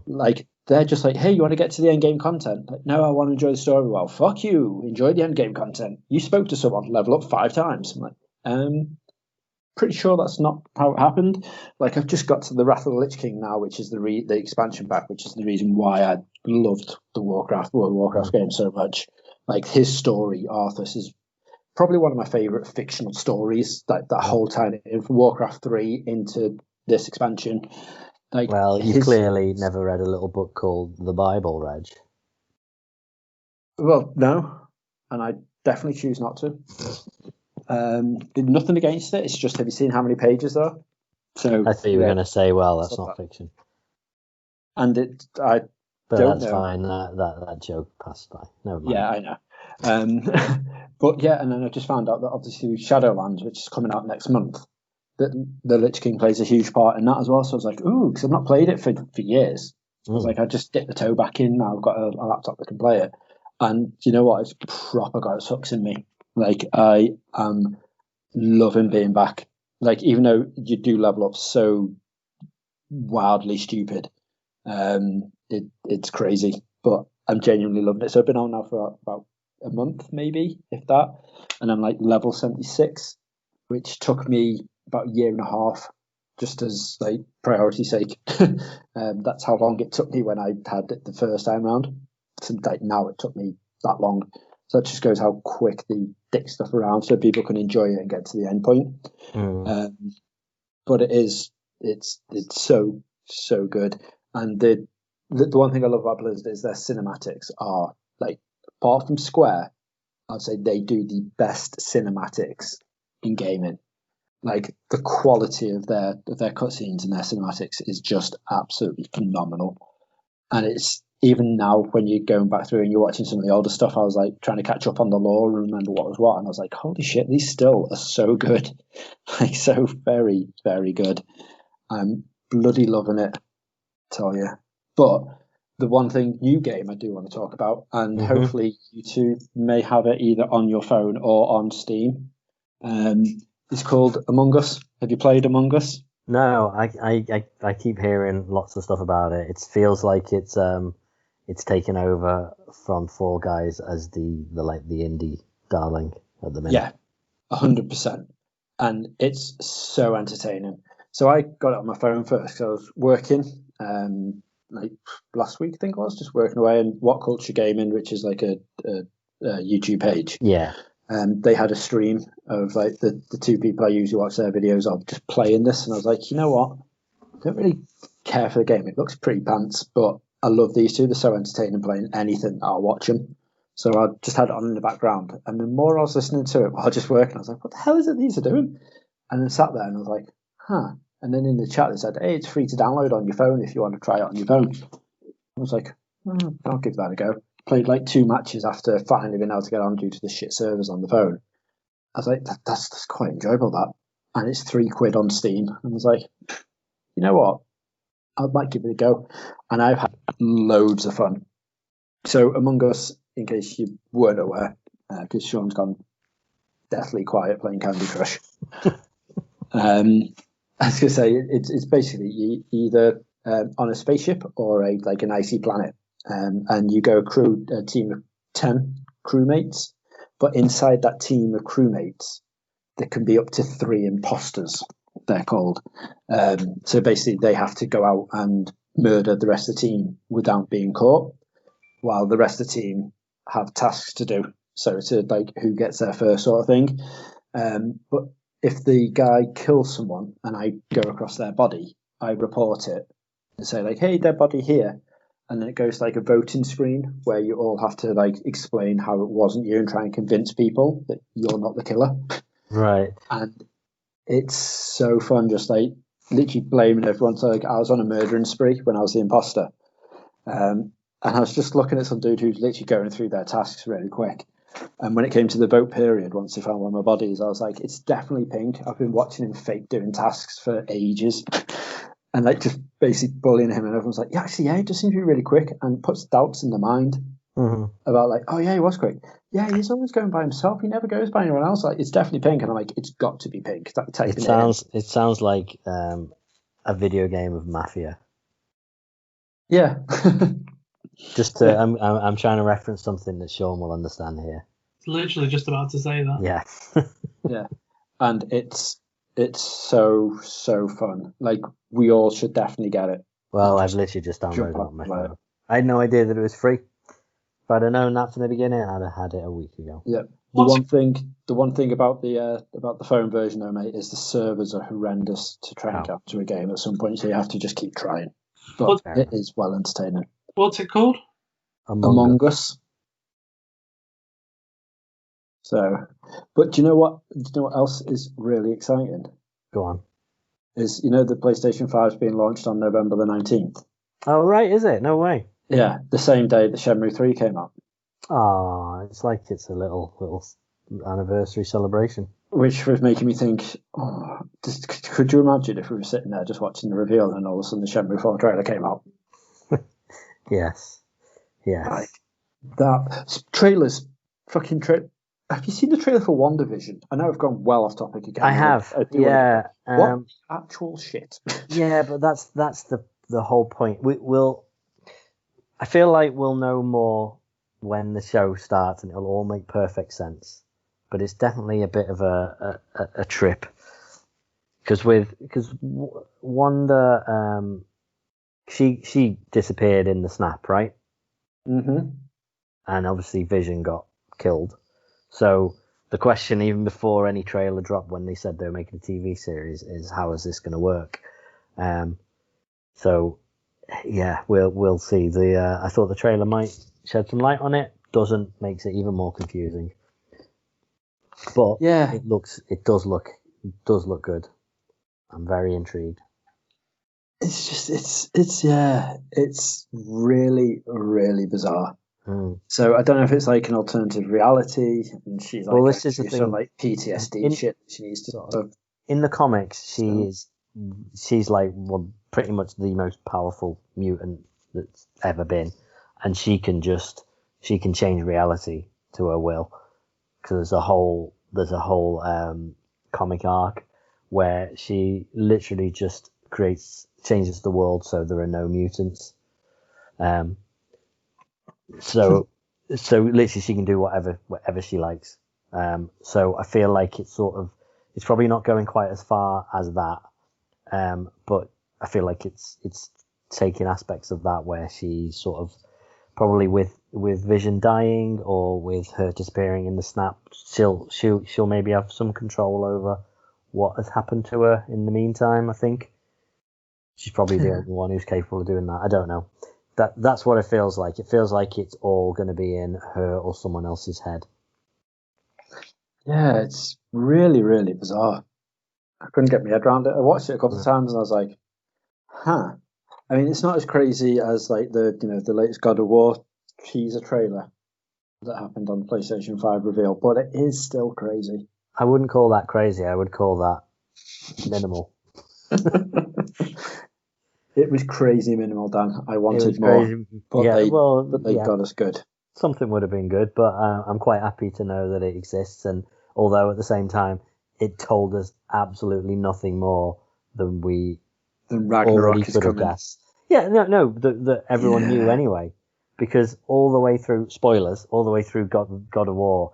Like, they're just like, hey, you want to get to the end game content? Like, no, I want to enjoy the story. Well, fuck you. Enjoy the end game content. You spoke to someone, level up 5 times. I'm like, pretty sure that's not how it happened. Like, I've just got to the Wrath of the Lich King now, which is the expansion pack, which is the reason why I loved the World of Warcraft game so much. Like, his story, Arthas, is probably one of my favorite fictional stories. That whole time from Warcraft 3 into this expansion. Like, well, you clearly never read a little book called The Bible, Reg. Well, no, and I definitely choose not to. Nothing against it. It's just, have you seen how many pages there are? So I thought you were going to say, well, that's not fiction. And but don't that's know. fine. That joke passed by. Never mind. Yeah, I know. But yeah, and then I just found out that obviously Shadowlands, which is coming out next month, that the Lich King plays a huge part in that as well. So I was like, ooh, because I've not played it for years. I was like, I just dip the toe back in now. I've got a laptop that can play it. And you know what? It's proper got its hooks in me. Like, I am loving being back. Like, even though you do level up so wildly stupid, it's crazy. But I'm genuinely loving it. So I've been on now for about a month, maybe, if that. And I'm like level 76, which took me about a year and a half, just as like priority's sake. That's how long it took me when I had it the first time round. So like now it took me that long. So that just goes how quick they dick stuff around so people can enjoy it and get to the end point. But it's so good. And the one thing I love about Blizzard is their cinematics are like, apart from Square, I'd say they do the best cinematics in gaming. Like, the quality of their cutscenes and their cinematics is just absolutely phenomenal. And it's even now when you're going back through and you're watching some of the older stuff, I was like trying to catch up on the lore and remember what was what, and I was like, holy shit, these still are so good. Like, so very, very good. I'm bloody loving it, I tell you. But the one thing, new game I do want to talk about, and hopefully you two may have it either on your phone or on Steam, is called Among Us. Have you played Among Us? No, I keep hearing lots of stuff about it. It feels like it's taken over from Fall Guys as the indie darling at the minute. Yeah, 100%. And it's so entertaining. So I got it on my phone first because I was working, like last week I think it was, just working away in What Culture Gaming, which is like a YouTube page. Yeah. They had a stream of like the two people I usually watch their videos of just playing this, and I was like, you know what? I don't really care for the game. It looks pretty pants, but I love these two. They're so entertaining playing anything. I'll watch them. So I just had it on in the background, and the more I was listening to it while just working, I was like, what the hell is it these are doing? And then sat there and I was like, huh. And then in the chat they said, hey, it's free to download on your phone if you want to try it on your phone. I was like, I'll give that a go. Played like 2 matches after finally being able to get on due to the shit servers on the phone. I was like, that's quite enjoyable, that. And it's £3 on Steam. And I was like, you know what? I might give it a go. And I've had loads of fun. So Among Us, in case you weren't aware, because Shaun's gone deathly quiet playing Candy Crush. I was going to say, it's basically you either on a spaceship or an icy planet. And you go a team of 10 crewmates, but inside that team of crewmates, there can be up to 3 imposters, they're called. So basically they have to go out and murder the rest of the team without being caught, while the rest of the team have tasks to do. So it's like who gets there first sort of thing. But if the guy kills someone and I go across their body, I report it and say like, hey, dead body here. And then it goes to like a voting screen where you all have to like explain how it wasn't you and try and convince people that you're not the killer. Right. And it's so fun, just like literally blaming everyone. So like I was on a murdering spree when I was the imposter. And I was just looking at some dude who's literally going through their tasks really quick. And when it came to the vote period, once they found one of my bodies, I was like, it's definitely pink. I've been watching him fake doing tasks for ages. And like just basically bullying him, and everyone's like, yeah, actually, yeah, it just seems to be really quick and puts doubts in the mind about like, oh yeah, he was quick. Yeah, he's always going by himself. He never goes by anyone else. Like, it's definitely pink, and I'm like, it's got to be pink. That typing It sounds like a video game of Mafia. Yeah. Just to, I'm trying to reference something that Shaun will understand here. It's literally just about to say that. Yeah. Yeah, and it's so fun. Like, we all should definitely get it. Well, I've literally just downloaded it on my phone. I had no idea that it was free. If I'd have known that from the beginning, I'd have had it a week ago. Yeah. The one thing about the phone version, though, mate, is the servers are horrendous to try and capture a game at some point, so you have to just keep trying. But it is well entertaining. What's it called? Among Us. So, but do you know what? Do you know what else is really exciting? Go on. Is the PlayStation 5 is being launched on November the 19th. Oh right, is it? No way. Yeah, the same day that Shenmue 3 came out. Ah, it's like it's a little anniversary celebration. Which was making me think, could you imagine if we were sitting there just watching the reveal and all of a sudden the Shenmue 4 trailer came out? Yes. Like, that trailers, fucking trailer. Have you seen the trailer for WandaVision? I know I've gone well off topic again. I have. Yeah. What actual shit? Yeah, but that's the whole point. I feel like we'll know more when the show starts, and it'll all make perfect sense. But it's definitely a bit of a trip, because Wanda, she disappeared in the snap, right? Mm-hmm. And obviously Vision got killed. So the question, even before any trailer dropped, when they said they were making a TV series, is how is this going to work? So yeah, we'll see. I thought the trailer might shed some light on it. Doesn't, makes it even more confusing. But yeah, it does look good. I'm very intrigued. It's really, really bizarre. Mm. So I don't know if it's like an alternative reality, and she's like, well, this is the thing, some like PTSD shit she needs to sort of. In the comics, she's like pretty much the most powerful mutant that's ever been, and she can change reality to her will, because there's a whole comic arc where she literally just changes the world so there are no mutants. So literally she can do whatever she likes. So I feel like it's probably not going quite as far as that. But I feel like it's taking aspects of that where she sort of probably with Vision dying or with her disappearing in the snap, she'll maybe have some control over what has happened to her in the meantime. I think she's probably the only one who's capable of doing that. I don't know. That's what it feels like. It feels like it's all going to be in her or someone else's head. Yeah, it's really, really bizarre. I couldn't get my head around it. I watched it a couple of times and I was like, huh. I mean, it's not as crazy as like the latest God of War teaser trailer that happened on the PlayStation 5 reveal, but it is still crazy. I wouldn't call that crazy. I would call that minimal. It was crazy minimal, Dan. I wanted more, but they got us good. Something would have been good, but I'm quite happy to know that it exists. And although at the same time, it told us absolutely nothing more than Ragnarok is coming. Guessed. Yeah, no, that everyone knew anyway, because all the way through spoilers, all the way through God of War,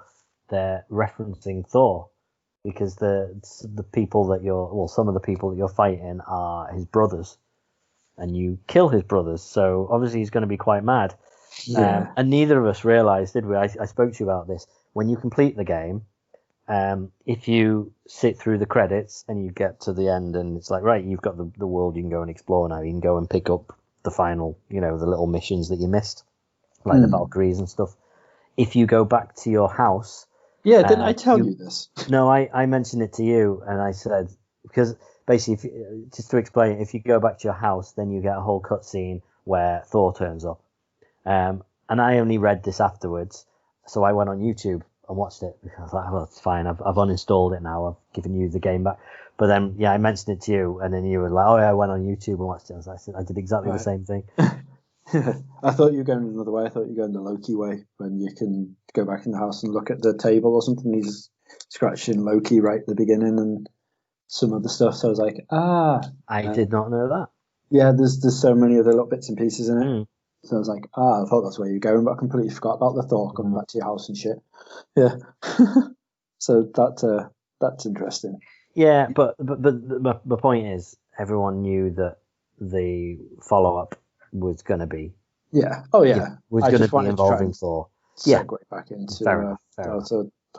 they're referencing Thor, because the people that some of the people that you're fighting are his brothers. And you kill his brothers, so obviously he's going to be quite mad. Yeah. And neither of us realised, did we? I spoke to you about this. When you complete the game, if you sit through the credits and you get to the end and it's like, right, you've got the world you can go and explore now. You can go and pick up the final, the little missions that you missed, like the Valkyries and stuff. If you go back to your house... Yeah, didn't I tell you this? No, I mentioned it to you, and I said... Because basically, just to explain, if you go back to your house, then you get a whole cutscene where Thor turns up. And I only read this afterwards, so I went on YouTube and watched it. I was like, well, it's fine. I've uninstalled it now. I've given you the game back. But then, I mentioned it to you, and then you were like, oh, yeah, I went on YouTube and watched it. I did exactly the same thing. I thought you were going another way. I thought you were going the Loki way, when you can go back in the house and look at the table or something. He's scratching Loki right at the beginning and some other stuff. So I was like, I did not know that. Yeah, there's so many other little bits and pieces in it. Mm. So I was like, I thought that's where you're going, but I completely forgot about the Thor coming back to your house and shit. Yeah. So that's interesting. Yeah, but the point is, everyone knew that the follow up was going to be. Yeah. Oh yeah. Was going to be involving Thor. Segue back into fair enough. how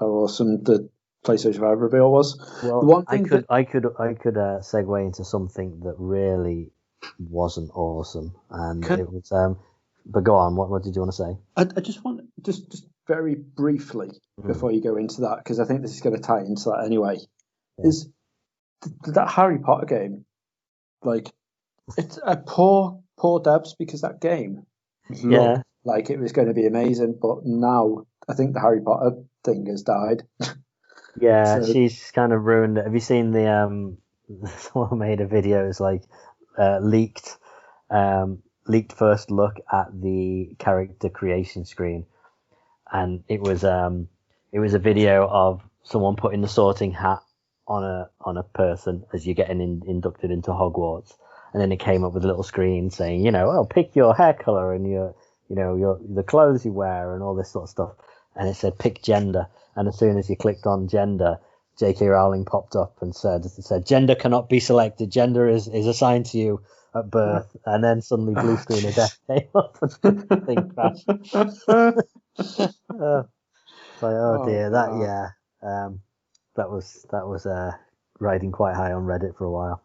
awesome the PlayStation 5 reveal was. Well, the one thing I could segue into something that really wasn't awesome, and it was. But go on. What did you want to say? I just want just very briefly before you go into that, because I think this is going to tie into that anyway. Yeah. Is that Harry Potter game? Like, it's a poor devs, because that game looked like it was going to be amazing, but now I think the Harry Potter thing has died. Yeah, so, she's kind of ruined it. Have you seen the someone made a video? It's like leaked first look at the character creation screen, and it was a video of someone putting the sorting hat on a person as you're getting inducted into Hogwarts, and then it came up with a little screen saying, pick your hair color and your the clothes you wear and all this sort of stuff, and it said pick gender, and as soon as you clicked on gender, J.K. Rowling popped up and said gender cannot be selected, gender is assigned to you at birth, and then suddenly blue screen of death came up and the thing crashed. Dear, that was riding quite high on Reddit for a while.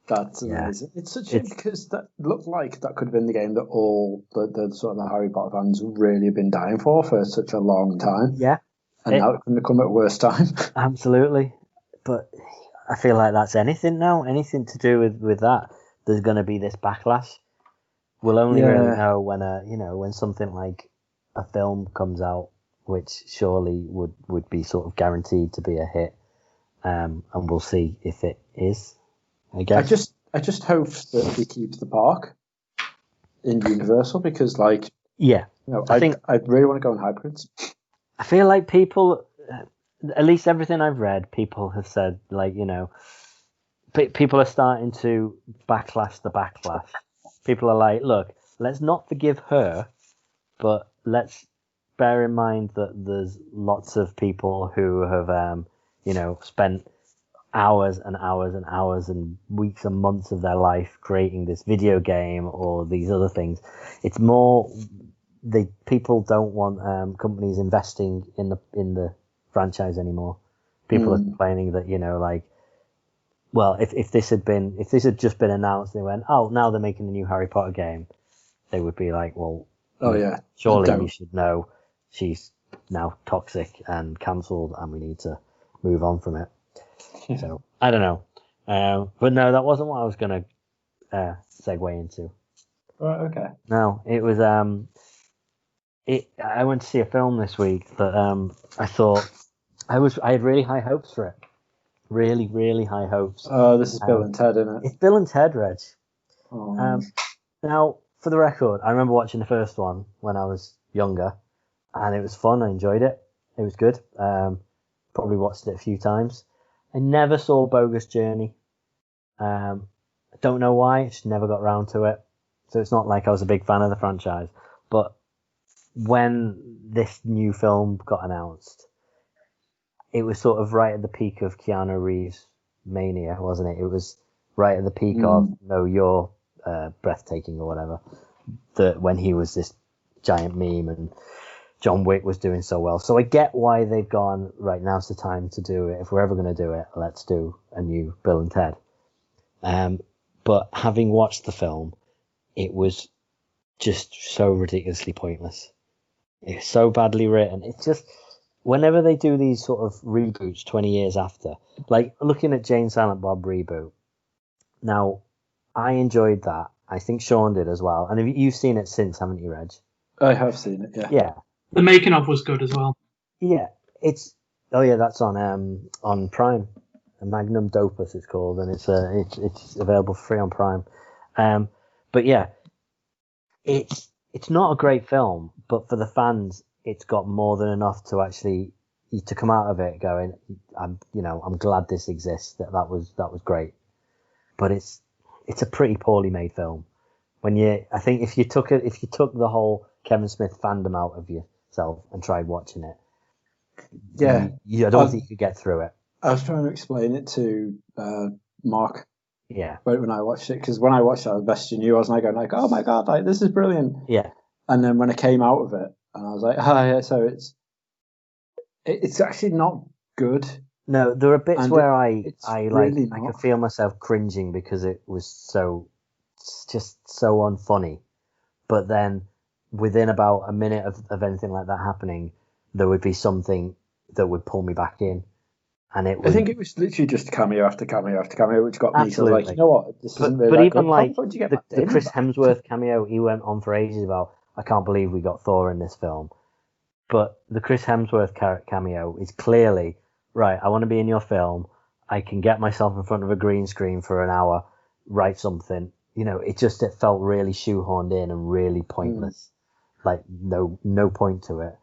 That's amazing. It's such because that looked like that could have been the game that all the sort of the Harry Potter fans really have been dying for such a long time. Yeah. And now it couldn't have come at a worse time. Absolutely. But I feel like that's anything now. Anything to do with that, there's going to be this backlash. We'll only really know when something like a film comes out, which surely would be sort of guaranteed to be a hit. And we'll see if it is. I guess. I just hope that they keep the park in Universal, because I really want to go on hybrids. I feel like people, at least everything I've read, people have said people are starting to backlash the backlash. People are like, look, let's not forgive her, but let's bear in mind that there's lots of people who have spent hours and hours and hours and weeks and months of their life creating this video game or these other things. It's more people don't want companies investing in the franchise anymore. People are complaining that if this had just been announced, they went, now they're making a new Harry Potter game, they would be like, surely we should know she's now toxic and cancelled and we need to move on from it. So I don't know, but no, that wasn't what I was going to segue into. Right, okay. No, it was I went to see a film this week that I thought I had really high hopes for it. Really, really high hopes. Oh, this is Bill and Ted, isn't it? It's Bill and Ted, Reg. Oh. Now, for the record, I remember watching the first one when I was younger, and it was fun. I enjoyed it. It was good. Probably watched it a few times. I never saw Bogus Journey. I don't know why. I just never got around to it. So it's not like I was a big fan of the franchise. But when this new film got announced, it was sort of right at the peak of Keanu Reeves' mania, wasn't it? It was right at the peak of you're breathtaking or whatever. When he was this giant meme and John Wick was doing so well. So I get why they've gone, right, now's the time to do it. If we're ever going to do it, let's do a new Bill and Ted. But having watched the film, it was just so ridiculously pointless. It's so badly written. It's just, whenever they do these sort of reboots 20 years after, like looking at Jane Silent Bob reboot, now, I enjoyed that. I think Shaun did as well. And you've seen it since, haven't you, Reg? I have seen it, yeah. Yeah. The making of was good as well. Yeah, that's on Prime, Magnum Opus it's called, and it's available for free on Prime. But yeah, it's not a great film, but for the fans, it's got more than enough to actually to come out of it going, I'm glad this exists. That was great. But it's a pretty poorly made film. I think if you took the whole Kevin Smith fandom out of yourself and tried watching it, yeah, I don't think you could get through it. I was trying to explain it to Mark. Yeah. When I watched it, because when I watched it, I was messaging you. I was like, going like, "Oh my god, like this is brilliant!" Yeah. And then when I came out of it, and I was like, "Oh yeah," so it's actually not good. No, there are bits where I really I could feel myself cringing because it was just so unfunny. But then within about a minute of anything like that happening, there would be something that would pull me back in. And I think it was literally just cameo after cameo after cameo, which got me. So I was like, you know what, this isn't really. But even good. like the Chris Hemsworth cameo, he went on for ages about, I can't believe we got Thor in this film. But the Chris Hemsworth cameo is clearly, right, I want to be in your film. I can get myself in front of a green screen for an hour, write something. It felt really shoehorned in and really pointless. Like no point to it.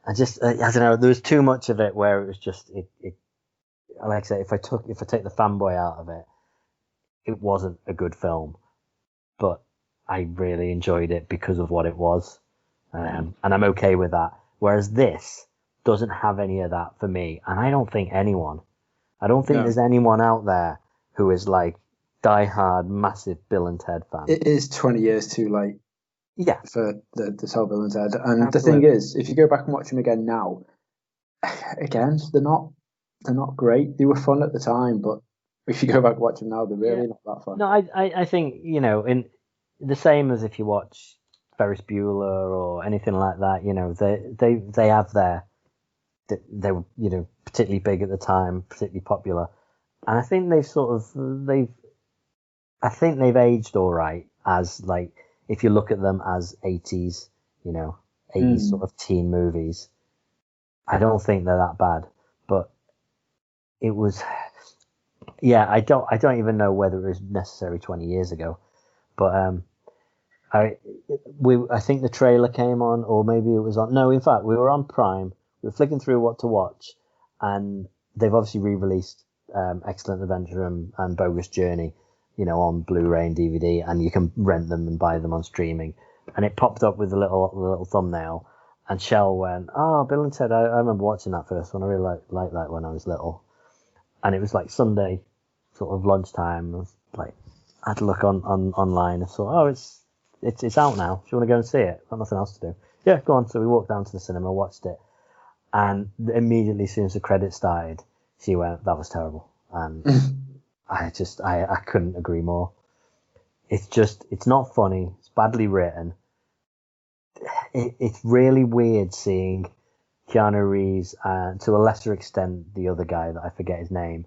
I don't know. There was too much of it where it was just it. Like I say, if I take the fanboy out of it, it wasn't a good film. But I really enjoyed it because of what it was, and I'm okay with that. Whereas this doesn't have any of that for me, and I don't think there's anyone out there who is like diehard, massive Bill and Ted fan. It is 20 years too late. Yeah, for this whole Bill and Ted. And Absolutely. The thing is, if you go back and watch them again now, again, they're not great. They were fun at the time, but if you go back and watch them now, they're really not that fun. No, I think, in the same as if you watch Ferris Bueller or anything like that, they have they were, particularly big at the time, particularly popular. And I think they've aged all right as, like, if you look at them as 80s, 80s sort of teen movies. I don't think they're that bad, but it was, I don't even know whether it was necessary 20 years ago, but I think the trailer came on, or maybe it was on. No, in fact, we were on Prime. We were flicking through what to watch, and they've obviously re-released Excellent Adventure and Bogus Journey, on Blu-ray and DVD, and you can rent them and buy them on streaming. And it popped up with a little thumbnail, and Shell went, "Oh, Bill and Ted, I remember watching that first one. I really liked that when I was little." And it was like Sunday, sort of lunchtime. I was like, I had to look online. I thought, oh, it's out now. Do you want to go and see it? Got nothing else to do. Yeah, go on. So we walked down to the cinema, watched it, and immediately, as soon as the credits started, she went, "That was terrible." And I couldn't agree more. It's not funny. It's badly written. It's really weird seeing Keanu Reeves and, to a lesser extent, the other guy that I forget his name,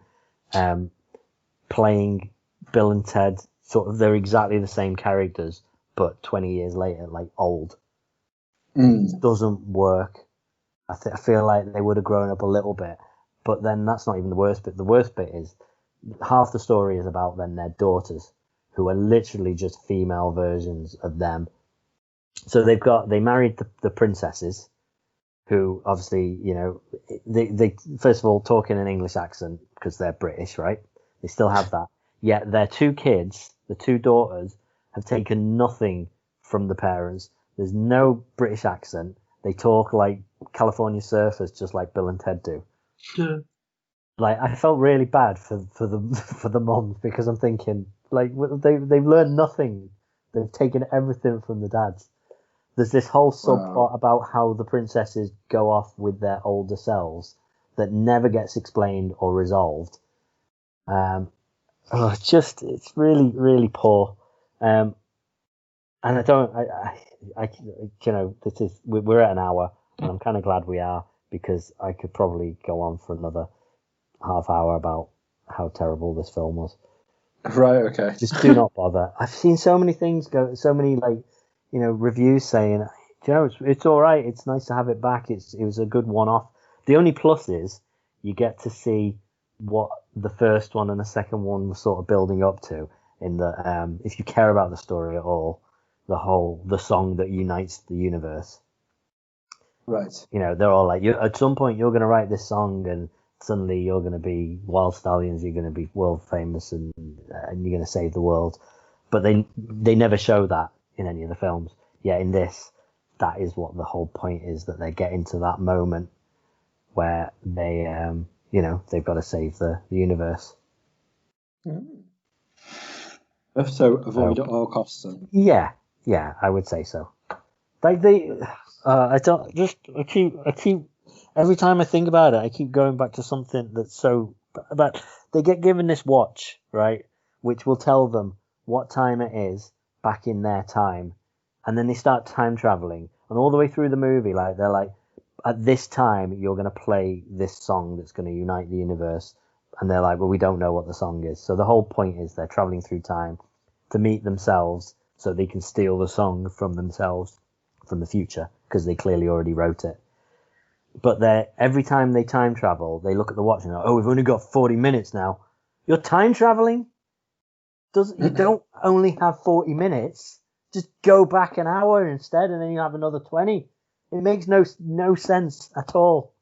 playing Bill and Ted. Sort of, they're exactly the same characters, but 20 years later, like old. It doesn't work. I feel like they would have grown up a little bit, but then that's not even the worst bit. The worst bit is half the story is about then their daughters, who are literally just female versions of them. So they married the princesses, who obviously, they first of all talk in an English accent because they're British, right? They still have that. Yet their two kids, the two daughters, have taken nothing from the parents. There's no British accent. They talk like California surfers, just like Bill and Ted do. Yeah. Like, I felt really bad for the moms, because I'm thinking, like, they've learned nothing. They've taken everything from the dads. There's this whole subplot about how the princesses go off with their older selves that never gets explained or resolved. It's really, really poor. And we're at an hour, and I'm kind of glad we are, because I could probably go on for another half hour about how terrible this film was. Right, okay. Just do not bother. I've seen so many things go, so many reviews saying, it's all right. It's nice to have it back. It was a good one-off. The only plus is you get to see what the first one and the second one was sort of building up to. In the if you care about the story at all, the song that unites the universe. Right. You know, they're all like, at some point you're going to write this song, and suddenly you're going to be Wild Stallions, you're going to be world famous, and you're going to save the world. But they never show that in any of the films. Yeah, in this, that is what the whole point is, that they get into that moment where they, they've got to save the universe. So avoid at all costs then. Yeah, I would say so. I keep every time I think about it, I keep going back to something that's so about. They get given this watch, right, which will tell them what time it is back in their time, and then they start time traveling, and all the way through the movie, like they're like, at this time you're going to play this song that's going to unite the universe, and they're like, well, we don't know what the song is. So the whole point is they're traveling through time to meet themselves, so they can steal the song from themselves from the future, because they clearly already wrote it. But every time they time travel, they look at the watch and go, oh, we've only got 40 minutes now. You're time traveling? You don't only have 40 minutes. Just go back an hour instead, and then you have another 20. It makes no sense at all.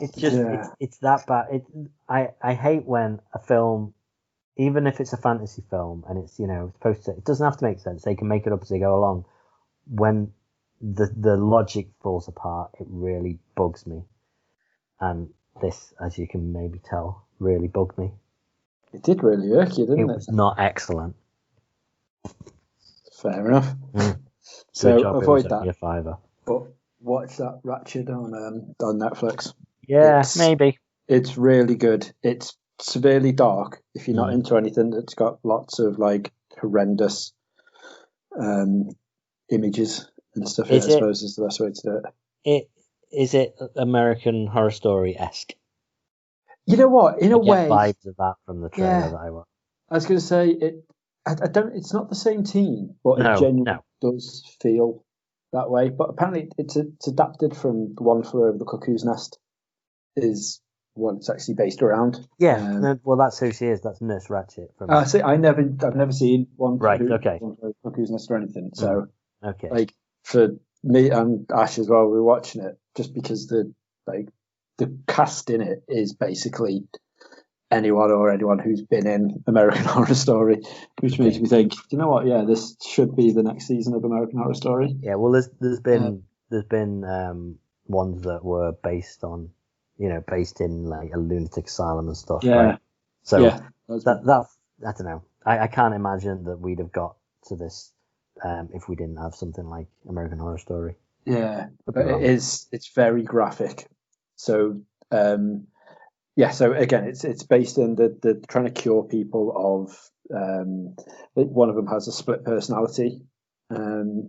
It's just it's that bad. I hate when a film, even if it's a fantasy film and it's supposed to, it doesn't have to make sense. They can make it up as they go along. When the logic falls apart, it really bugs me. And this, as you can maybe tell, really bugged me. It did really irk you, didn't it? It was not excellent. Fair enough. So So avoid that. A $5. But watch that Ratchet on Netflix. Yeah, maybe. It's really good. It's severely dark if you're not into anything that's got lots of like horrendous images and stuff. I suppose is the best way to do it. Is it American Horror Story-esque? You know what? In a way, vibes of that from the trailer that I watched. I was going to say it. I don't. It's not the same team, but it genuinely does feel that way. But apparently, it's adapted from The One Flew Over the Cuckoo's Nest. Is what it's actually based around. Yeah. Well, that's who she is. That's Nurse Ratched. I've never seen One Flew Over the Cuckoo's Nest or anything. So, like for me and Ash as well, we were watching it just because the cast in it is basically anyone who's been in American Horror Story, which makes me think, you know what? Yeah, this should be the next season of American Horror Story. Yeah, well, there's been ones that were based in like a lunatic asylum and stuff. Yeah. Right? So that I don't know. I can't imagine that we'd have got to this if we didn't have something like American Horror Story. Yeah, but it's very graphic. So so again, it's based in the trying to cure people of one of them has a split personality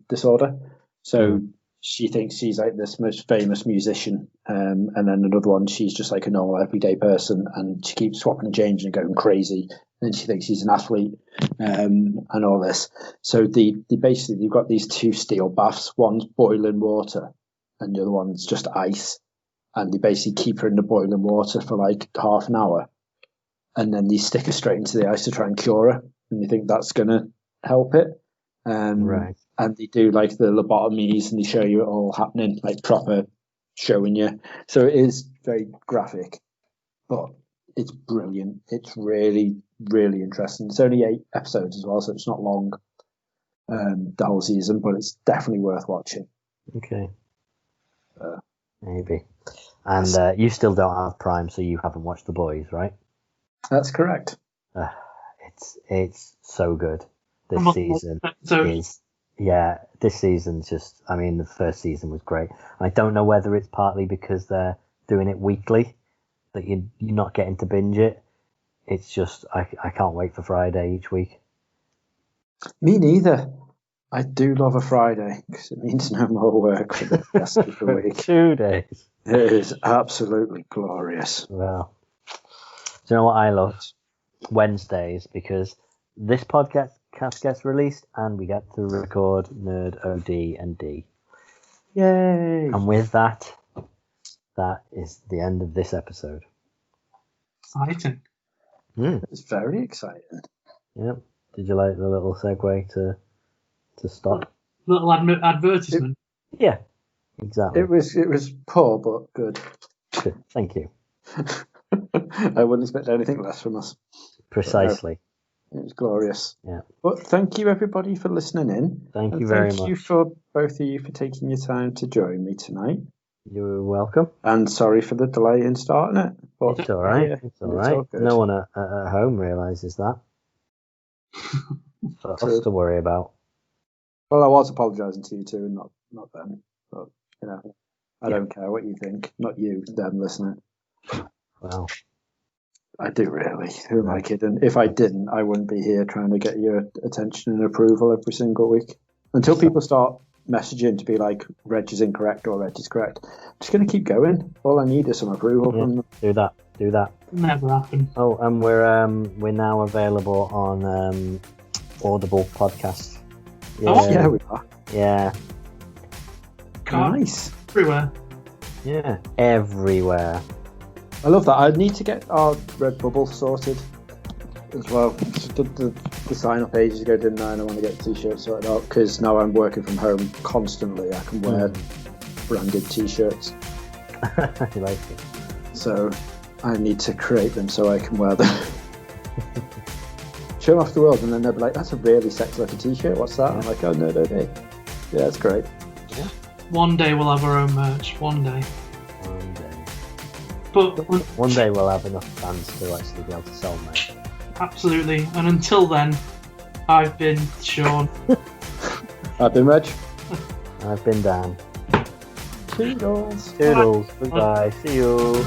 disorder. So she thinks she's like this most famous musician, and then another one, she's just like a normal everyday person, and she keeps swapping and changing and going crazy. And she thinks she's an athlete, and all this. So basically you've got these two steel baths. One's boiling water, and the other one's just ice. And they basically keep her in the boiling water for like half an hour, and then they stick her straight into the ice to try and cure her. And they think that's going to help it. Right. And they do like the lobotomies, and they show you it all happening, like proper showing you. So it is very graphic, but it's brilliant. It's really, really interesting. It's only 8 episodes as well, so it's not long, the whole season, but it's definitely worth watching. Okay. Maybe. And you still don't have Prime, so you haven't watched The Boys, right? That's correct. It's so good. This season is... Yeah, this season's just... I mean, the first season was great. I don't know whether it's partly because they're doing it weekly, that you're not getting to binge it. It's just... I can't wait for Friday each week. Me neither. I do love a Friday because it means no more work for the rest of the week. 2 days. It is absolutely glorious. Well, do you know what I love? Wednesdays, because this podcast gets released and we get to record Nerd OD and D. Yay! And with that is the end of this episode. Exciting. It's very exciting. Yep. Did you like the little segue to stop? Little advertisement. Yeah, exactly. It was poor but good. Thank you. I wouldn't expect anything less from us. Precisely. It was glorious. Yeah. But thank you everybody for listening in. Thank you very much. Thank you for both of you for taking your time to join me tonight. You're welcome. And sorry for the delay in starting it. But It's all right. yeah, It's all right. good. No one at home realizes that. For us to worry about. Well, I was apologising to you too, and not them. But I don't care what you think. Not you, them listening. Well, I do really. Who am I kidding? If I didn't, I wouldn't be here trying to get your attention and approval every single week. Until people start messaging to be like, Reg is incorrect or Reg is correct. I'm just going to keep going. All I need is some approval from them. Do that. Never happened. Oh, and we're now available on Audible podcast. Yeah, we are. Yeah. Nice. Everywhere. Yeah. Everywhere. I love that. I need to get our Redbubble sorted as well. The sign up ages ago, didn't I? And I want to get t-shirts sorted out because now I'm working from home constantly. I can wear branded t-shirts. I like it. So I need to create them so I can wear them. Show them off the world, and then they'll be like, "That's a really sexy looking t-shirt. What's that?" I'm like, "Oh no. Yeah, that's great." Yeah. One day we'll have our own merch. One day. But one day we'll have enough fans to actually be able to sell merch. Absolutely. And until then, I've been Shaun. I've been Reg. I've been Dan. Toodles. Toodles. Goodbye. See you.